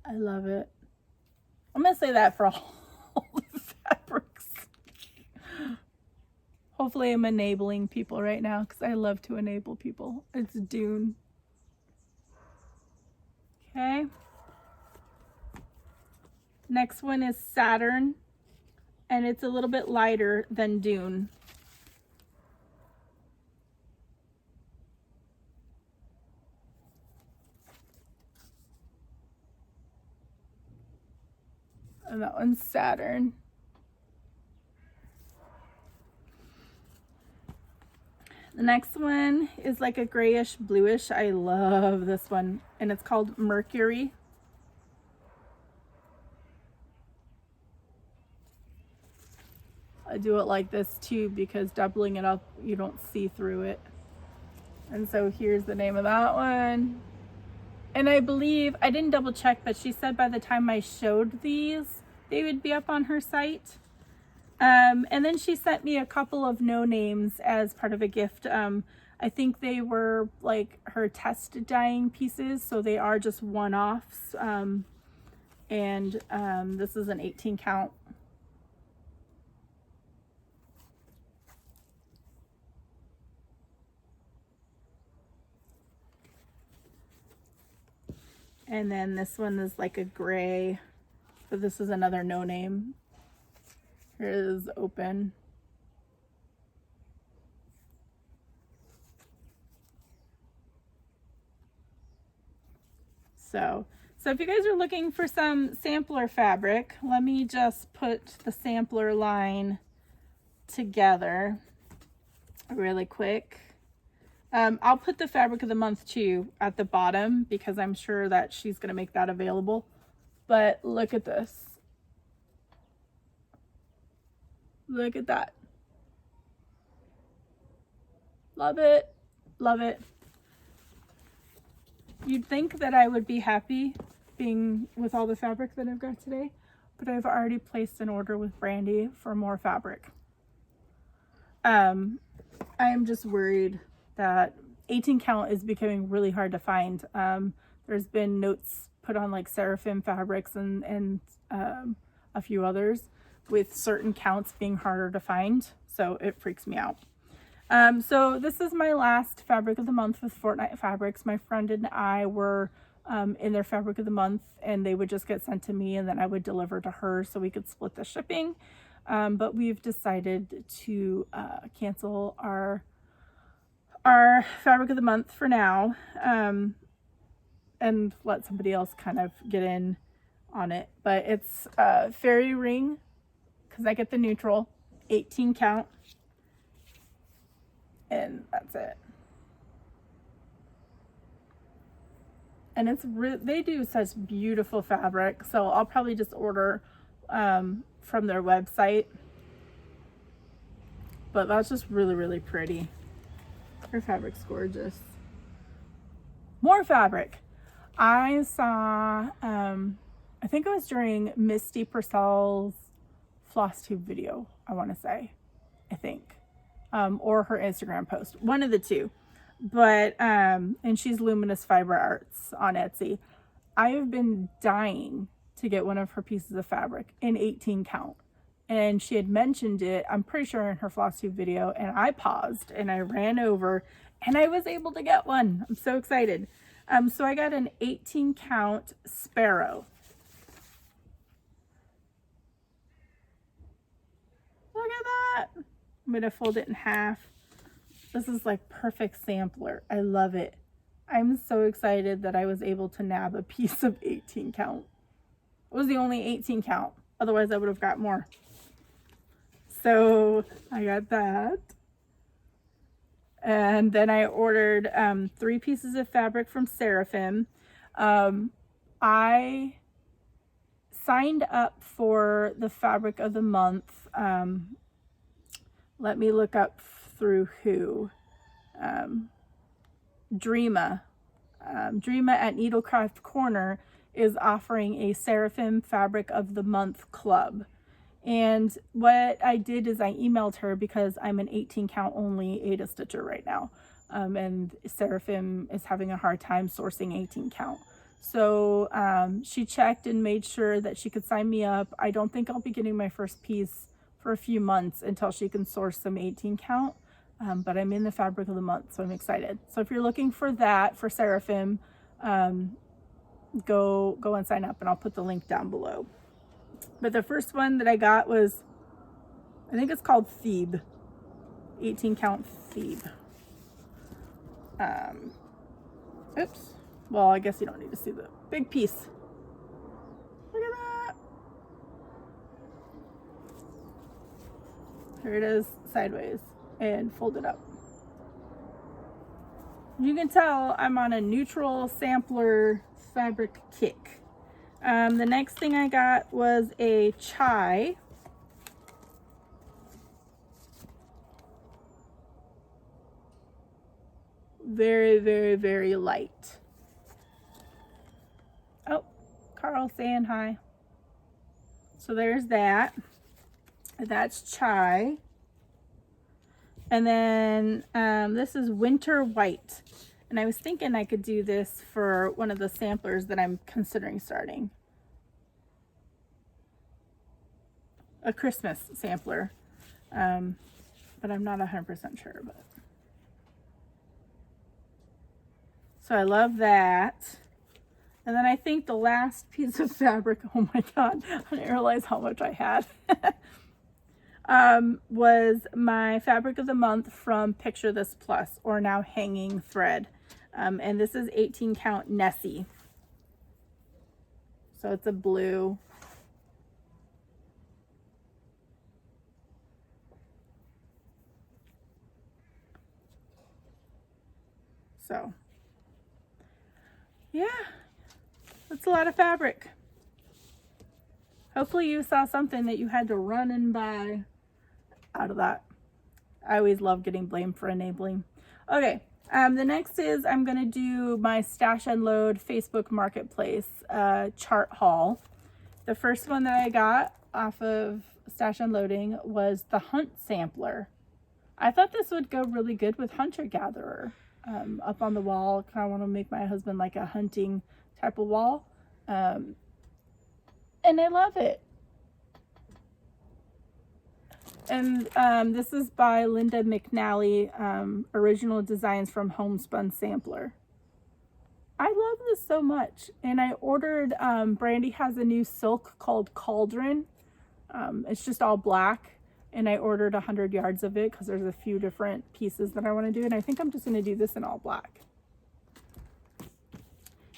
I love it. I'm gonna say that for all the fabrics. Hopefully I'm enabling people right now because I love to enable people. It's Dune. Okay. Next one is Saturn, and it's a little bit lighter than Dune. And that one's Saturn. The next one is like a grayish bluish. I love this one, and it's called Mercury. I do it like this too because doubling it up, you don't see through it. And so here's the name of that one. And I believe, I didn't double check, but she said by the time I showed these, they would be up on her site. And then she sent me a couple of no names as part of a gift. I think they were like her test dyeing pieces, so they are just one-offs. This is an 18 count. And then this one is like a gray, but this is another no name. Here it is open. So if you guys are looking for some sampler fabric, let me just put the sampler line together really quick. I'll put the fabric of the month too at the bottom because I'm sure that she's going to make that available. But look at this. Look at that. Love it. Love it. You'd think that I would be happy being with all the fabric that I've got today, but I've already placed an order with Brandy for more fabric. I'm just worried that 18 count is becoming really hard to find. There's been notes put on like Seraphim Fabrics and a few others with certain counts being harder to find, so it freaks me out. So this is my last fabric of the month with Fortnite Fabrics. My friend and I were in their fabric of the month, and they would just get sent to me and then I would deliver to her so we could split the shipping. But we've decided to cancel our fabric of the month for now, and let somebody else kind of get in on it. But it's fairy ring because I get the neutral 18 count, and that's it. And it's they do such beautiful fabric, so I'll probably just order from their website. But that's just really, really pretty. Her fabric's gorgeous. More fabric. I saw, I think it was during Misty Purcell's Flosstube video, I want to say, I think, or her Instagram post, one of the two. But, and she's Luminous Fiber Arts on Etsy. I have been dying to get one of her pieces of fabric in 18 count. And she had mentioned it, I'm pretty sure, in her Flosstube video, and I paused and I ran over and I was able to get one. I'm so excited. So I got an 18 count Sparrow. Look at that. I'm going to fold it in half. This is like perfect sampler. I love it. I'm so excited that I was able to nab a piece of 18 count. It was the only 18 count. Otherwise I would have got more. So I got that. And then I ordered 3 pieces of fabric from Seraphim. I signed up for the fabric of the month. Let me look up through who. Dreama. Dreama at Needlecraft Corner is offering a Seraphim Fabric of the Month club. And what I did is I emailed her because I'm an 18 count only Ada Stitcher right now. And Seraphim is having a hard time sourcing 18 count. So she checked and made sure that she could sign me up. I don't think I'll be getting my first piece for a few months until she can source some 18 count. But I'm in the fabric of the month, so I'm excited. So if you're looking for that for Seraphim, go and sign up, and I'll put the link down below. But the first one that I got was, I think it's called Thebe, 18 count Thebe. Oops. Well, I guess you don't need to see the big piece. Look at that. Here it is sideways and folded up. You can tell I'm on a neutral sampler fabric kick. The next thing I got was a chai. Very, very, very light. Oh, Carl saying hi. So there's that. That's chai. And then this is winter white. And I was thinking I could do this for one of the samplers that I'm considering starting. A Christmas sampler. But I'm not 100% sure. But so I love that. And then I think the last piece of fabric, oh my God, I didn't realize how much I had, was my fabric of the month from Picture This Plus, or now Hanging Thread. And this is 18 count Nessie. So it's a blue. So, yeah, that's a lot of fabric. Hopefully you saw something that you had to run and buy out of that. I always love getting blamed for enabling. Okay, the next is I'm going to do my Stash and Load Facebook Marketplace chart haul. The first one that I got off of Stash and Loading was the Hunt Sampler. I thought this would go really good with Hunter Gatherer. Up on the wall, kind of want to make my husband like a hunting type of wall. And I love it. And this is by Linda McNally, original designs from Homespun Sampler. I love this so much. And I ordered, Brandy has a new silk called Cauldron. It's just all black. And I ordered 100 yards of it because there's a few different pieces that I want to do. And I think I'm just going to do this in all black.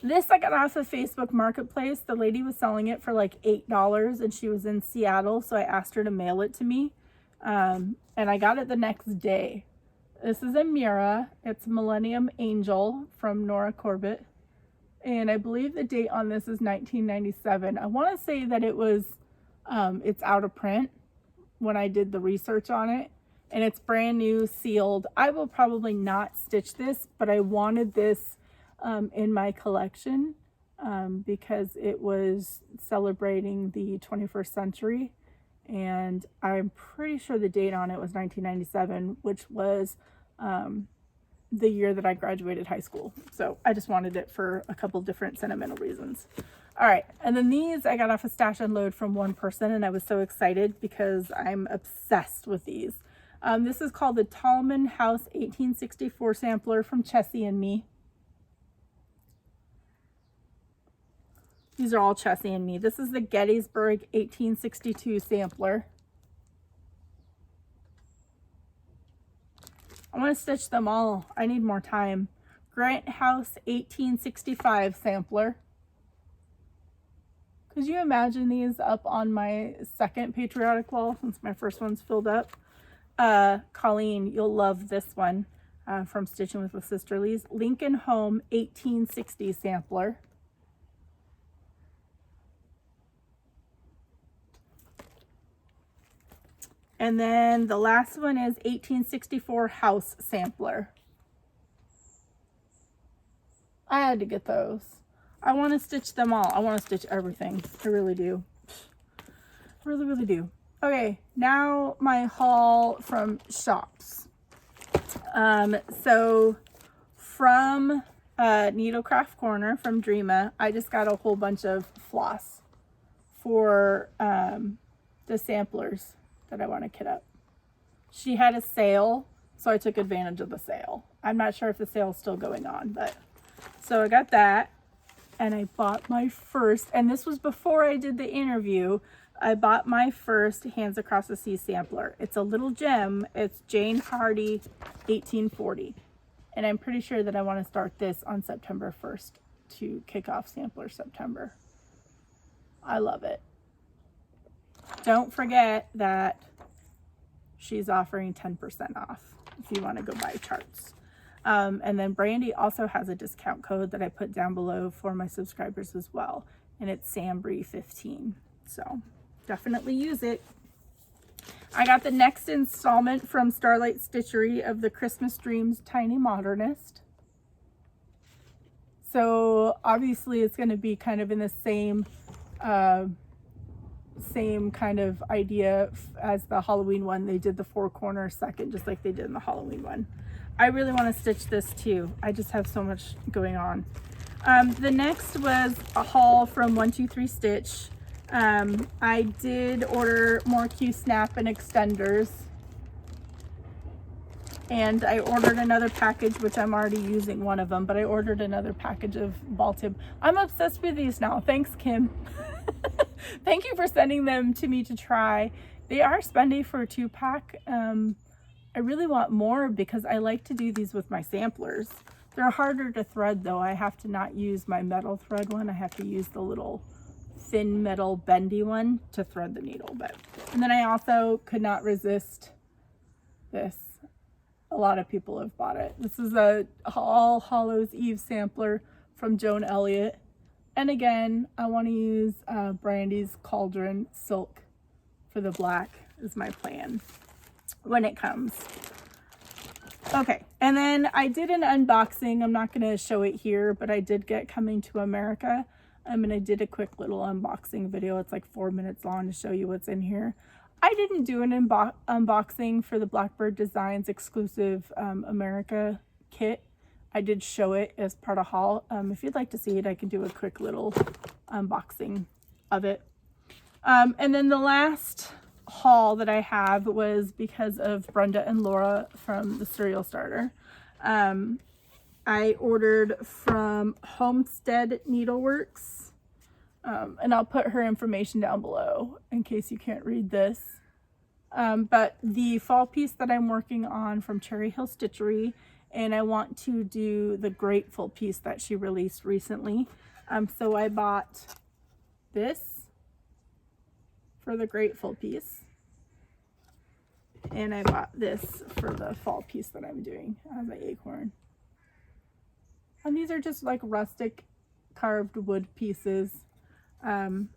This I got off of Facebook Marketplace. The lady was selling it for like $8 and she was in Seattle. So I asked her to mail it to me. And I got it the next day. This is a Mira. It's Millennium Angel from Nora Corbett. And I believe the date on this is 1997. I want to say that it was, it's out of print when I did the research on it, and it's brand new, sealed. I will probably not stitch this, but I wanted this in my collection because it was celebrating the 21st century, and I'm pretty sure the date on it was 1997, which was the year that I graduated high school. So I just wanted it for a couple different sentimental reasons. All right, and then these I got off a Stash and Load from one person, and I was so excited because I'm obsessed with these. This is called the Tallman House 1864 Sampler from Chessie and Me. These are all Chessie and Me. This is the Gettysburg 1862 Sampler. I want to stitch them all. I need more time. Grant House 1865 Sampler. Could you imagine these up on my second patriotic wall since my first one's filled up? Colleen, you'll love this one from Stitching with the Sisterlies. Lincoln Home 1860 Sampler. And then the last one is 1864 House Sampler. I had to get those. I want to stitch them all. I want to stitch everything. I really do. I really, really do. Okay, now my haul from shops. So from Needlecraft Corner from Dreama, I just got a whole bunch of floss for the samplers. that I want to kit up. She had a sale, so I took advantage of the sale. I'm not sure if the sale is still going on, but so I got that, and I bought my first, and this was before I did the interview, I bought my first Hands Across the Sea sampler. It's a little gem. It's Jane Hardy 1840. And I'm pretty sure that I want to start this on September 1st to kick off Sampler September. I love it. Don't forget that she's offering 10% off if you want to go buy charts. And then Brandy also has a discount code that I put down below for my subscribers as well. And it's SamBrie15. So definitely use it. I got the next installment from Starlight Stitchery of the Christmas Dreams Tiny Modernist. So obviously it's going to be kind of in the same kind of idea as the Halloween one. They did the 4-corner second just like they did in the Halloween one. I really want to stitch this too. I just have so much going on. The next was a haul from 123 Stitch. I did order more Q-snap and extenders, and I ordered another package, which I'm already using one of them, but I ordered another package of ball tip. I'm obsessed with these now. Thanks, Kim. Thank you for sending them to me to try. They are spendy for a 2-pack. I really want more because I like to do these with my samplers. They're harder to thread though. I have to not use my metal thread one. I have to use the little thin metal bendy one to thread the needle. And then I also could not resist this. A lot of people have bought it. This is a All Hallows Eve sampler from Joan Elliott. And again, I want to use Brandy's Cauldron Silk for the black is my plan when it comes. Okay, and then I did an unboxing. I'm not going to show it here, but I did get Coming to America. And I did a quick little unboxing video. It's like 4 minutes long to show you what's in here. I didn't do an unboxing for the Blackbird Designs exclusive America kit. I did show it as part of haul. If you'd like to see it, I can do a quick little unboxing of it. And then the last haul that I have was because of Brenda and Laura from the Cereal Starter. I ordered from Homestead Needleworks, and I'll put her information down below in case you can't read this. But the fall piece that I'm working on from Cherry Hill Stitchery, and I want to do the Grateful piece that she released recently. So I bought this for the Grateful piece, and I bought this for the fall piece that I'm doing as an acorn. And these are just like rustic carved wood pieces. And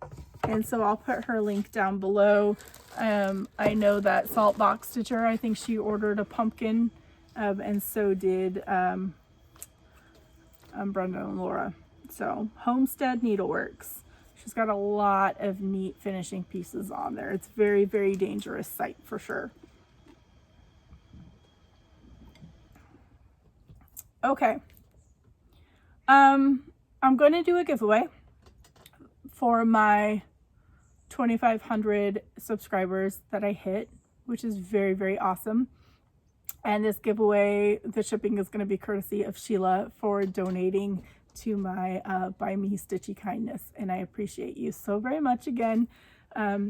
so I'll put her link down below. I know that Saltbox Stitcher, I think she ordered a pumpkin, and so did Brenda and Laura. So Homestead Needleworks. She's got a lot of neat finishing pieces on there. It's very, very dangerous site for sure. Okay. I'm going to do a giveaway for my 2,500 subscribers that I hit, which is very, very awesome. And this giveaway, the shipping is going to be courtesy of Sheila for donating to my Buy Me Stitchy Kindness. And I appreciate you so very much again.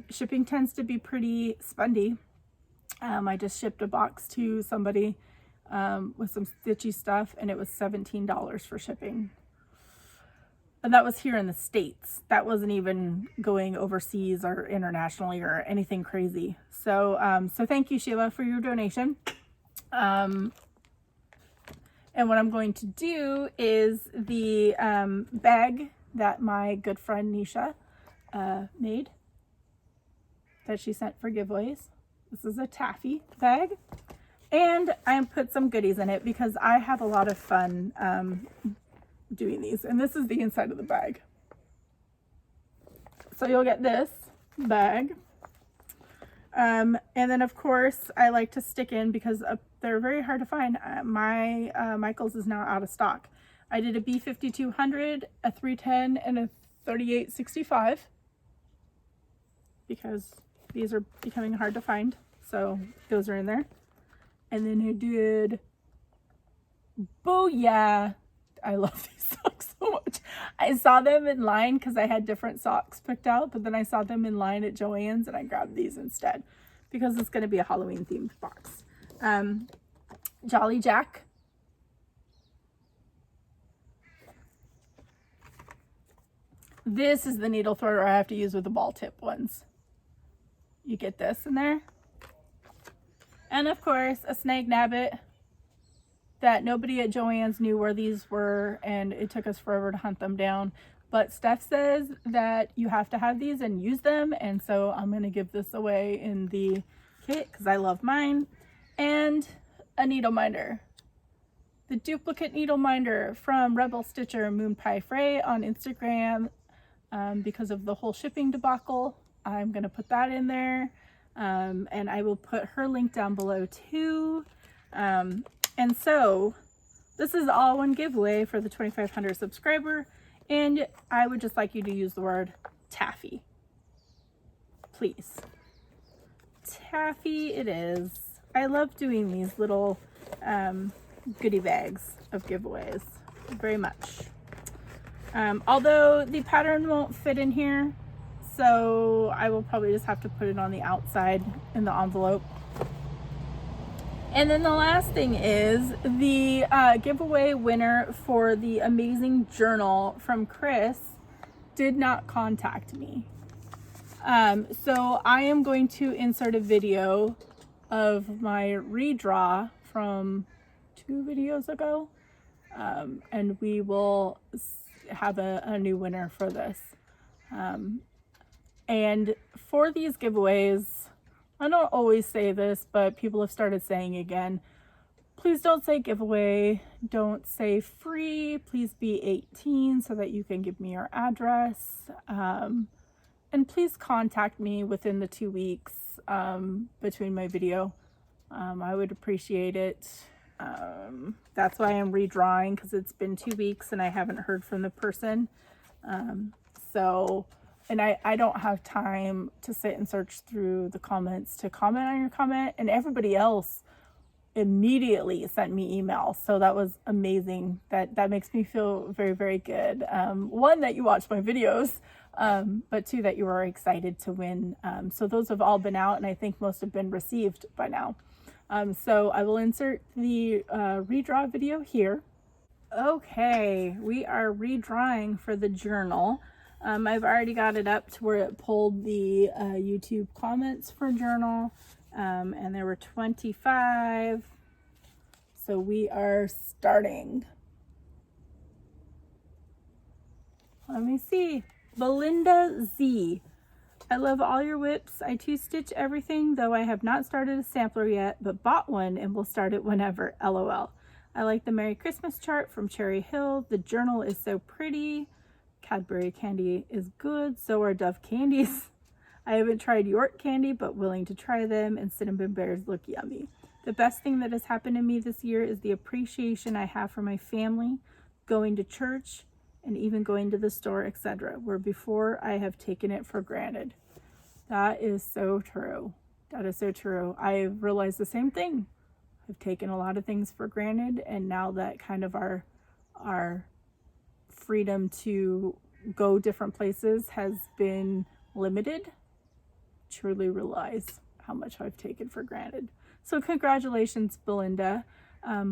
Shipping tends to be pretty spendy. I just shipped a box to somebody with some stitchy stuff, and it was $17 for shipping. And that was here in the States. That wasn't even going overseas or internationally or anything crazy. So, so thank you, Sheila, for your donation. And what I'm going to do is the bag that my good friend Nisha made, that she sent for giveaways. This is a taffy bag. And I put some goodies in it because I have a lot of fun doing these. And this is the inside of the bag. So you'll get this bag. And then of course I like to stick in, because they're very hard to find. My Michaels is now out of stock. I did a B5200, a 310, and a 3865 because These are becoming hard to find, so those are in there. And then I did Booyah. I love these socks so much. I saw them in line because I had different socks picked out, but then I saw them in line at Joann's and I grabbed these instead because it's going to be a Halloween themed box. Jolly Jack. This is the needle threader I have to use with the ball tip ones. You get this in there. And of course, a snag nabbit that nobody at Joann's knew where these were, and it took us forever to hunt them down. But Steph says that you have to have these and use them, and so I'm going to give this away in the kit because I love mine. And a needle minder. The duplicate needle minder from Rebel Stitcher Moon Pie Frey on Instagram. Because of the whole shipping debacle, I'm going to put that in there. And I will put her link down below too. And so this is all one giveaway for the 2,500 subscriber. And I would just like you to use the word taffy. Please. Taffy it is. I love doing these little goodie bags of giveaways very much. Although the pattern won't fit in here, so I will probably just have to put it on the outside in the envelope. And then the last thing is the giveaway winner for the amazing journal from Chris did not contact me. So I am going to insert a video of my redraw from 2 videos ago, and we will have a new winner for this. And for these giveaways, I don't always say this, but people have started saying again, please don't say giveaway, don't say free, please be 18 so that you can give me your address, and please contact me within the 2 weeks between my video. I would appreciate it. That's why I'm redrawing, because it's been 2 weeks and I haven't heard from the person. And I don't have time to sit and search through the comments to comment on your comment. And everybody else immediately sent me emails. So that was amazing. That makes me feel very, very good. 1, that you watched my videos, but 2, that you were excited to win. So those have all been out, and I think most have been received by now. So I will insert the redraw video here. Okay, we are redrawing for the journal. I've already got it up to where it pulled the YouTube comments for journal, and there were 25. So we are starting. Let me see. Belinda Z. I love all your whips. I stitch everything, though I have not started a sampler yet, but bought one and will start it whenever. LOL. I like the Merry Christmas chart from Cherry Hill. The journal is so pretty. Cadbury candy is good, so are Dove candies. I haven't tried York candy, but willing to try them, and cinnamon bears look yummy. The best thing that has happened to me this year is the appreciation I have for my family, going to church, and even going to the store, etc., where before I have taken it for granted. That is so true. That is so true. I've realized the same thing. I've taken a lot of things for granted, and now that kind of our freedom to go different places has been limited, truly realize how much I've taken for granted. So congratulations, Belinda.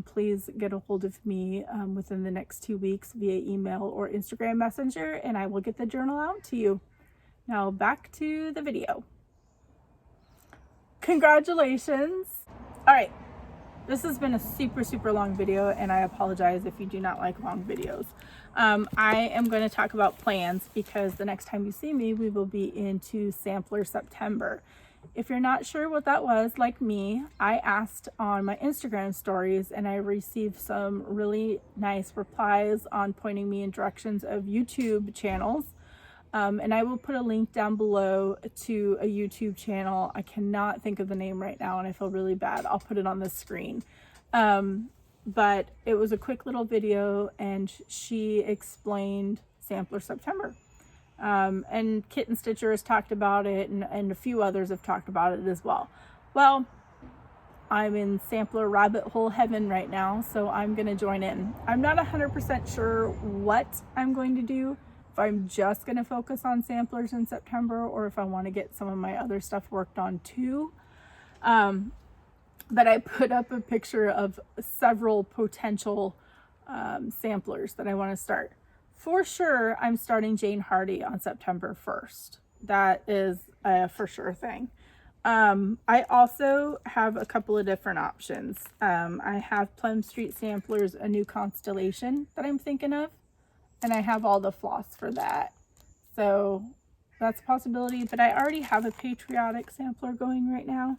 Please get a hold of me within the next 2 weeks via email or Instagram Messenger, and I will get the journal out to you. Now back to the video. Congratulations. All right. This has been a super, super long video, and I apologize if you do not like long videos. I am going to talk about plans because the next time you see me, we will be into Sampler September. If you're not sure what that was, like me, I asked on my Instagram stories, and I received some really nice replies on pointing me in directions of YouTube channels. And I will put a link down below to a YouTube channel. I cannot think of the name right now, and I feel really bad. I'll put it on the screen. But it was a quick little video, and she explained Sampler September. And Kitten Stitcher has talked about it, and a few others have talked about it as well. Well, I'm in sampler rabbit hole heaven right now, so I'm going to join in. I'm not 100% sure what I'm going to do, if I'm just going to focus on samplers in September or if I want to get some of my other stuff worked on too. But I put up a picture of several potential samplers that I want to start. For sure, I'm starting Jane Hardy on September 1st. That is a for sure thing. I also have a couple of different options. I have Plum Street Samplers, a new constellation that I'm thinking of, and I have all the floss for that. So that's a possibility, but I already have a patriotic sampler going right now.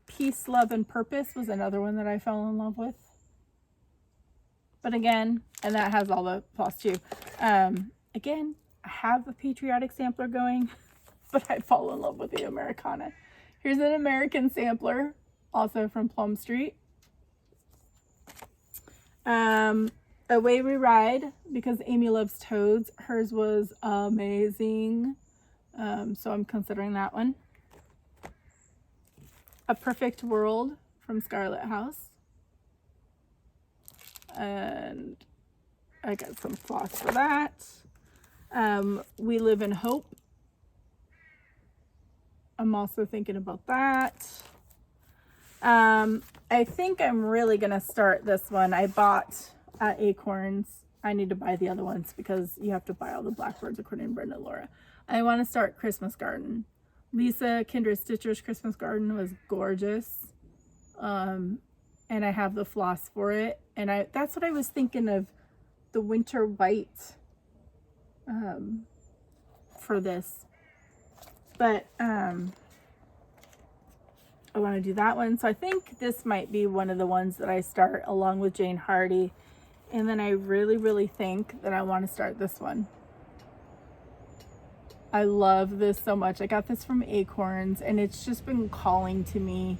Peace, Love, and Purpose was another one that I fell in love with. But again, and that has all the floss too. Again, I have a patriotic sampler going, but I fall in love with the Americana. Here's an American sampler, also from Plum Street. Away We Ride, because Amy loves toads. Hers was amazing. So I'm considering that one. A Perfect World from Scarlet House. And I got some floss for that. We Live in Hope. I'm also thinking about that. I think I'm really going to start this one. I bought at Acorns. I need to buy the other ones because you have to buy all the Blackbirds according to Brenda and Laura. I want to start Christmas Garden. Lisa Kindred Stitcher's Christmas Garden was gorgeous. And I have the floss for it. And that's what I was thinking of, the winter white for this. But I want to do that one. So I think this might be one of the ones that I start along with Jane Hardy. And then I really, really think that I want to start this one. I love this so much. I got this from Acorns and it's just been calling to me.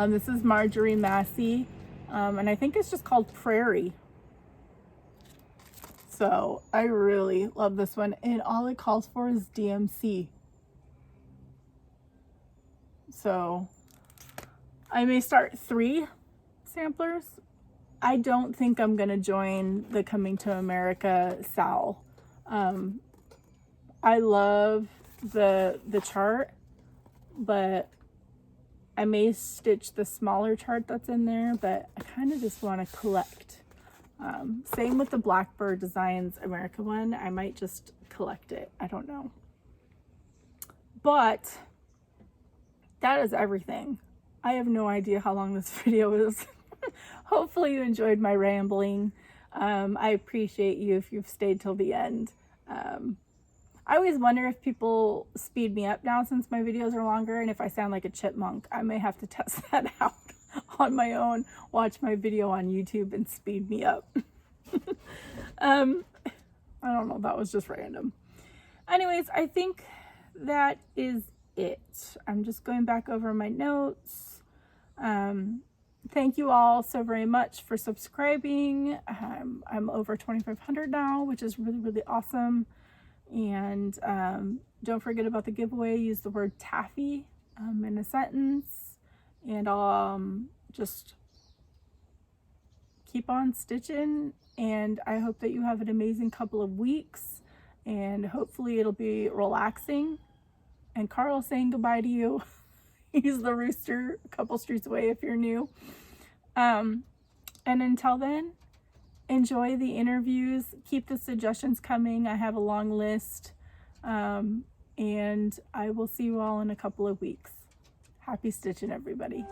This is Marjorie Massey. And I think it's just called Prairie. So I really love this one. And all it calls for is DMC. So I may start 3 samplers. I don't think I'm going to join the Coming to America Sal. I love the chart, but I may stitch the smaller chart that's in there, but I kind of just want to collect. Same with the Blackbird Designs America one. I might just collect it. I don't know. But that is everything. I have no idea how long this video is. Hopefully you enjoyed my rambling. I appreciate you if you've stayed till the end. I always wonder if people speed me up now since my videos are longer, and if I sound like a chipmunk. I may have to test that out on my own. Watch my video on YouTube and speed me up. I don't know, that was just random. Anyways, I think that is it. I'm just going back over my notes. Thank you all so very much for subscribing. I'm over 2,500 now, which is really, really awesome. And don't forget about the giveaway. Use the word taffy in a sentence, and just keep on stitching. And I hope that you have an amazing couple of weeks, and hopefully it'll be relaxing. And Carl's saying goodbye to you. He's the rooster a couple streets away if you're new. And until then, enjoy the interviews. Keep the suggestions coming. I have a long list. And I will see you all in a couple of weeks. Happy stitching, everybody.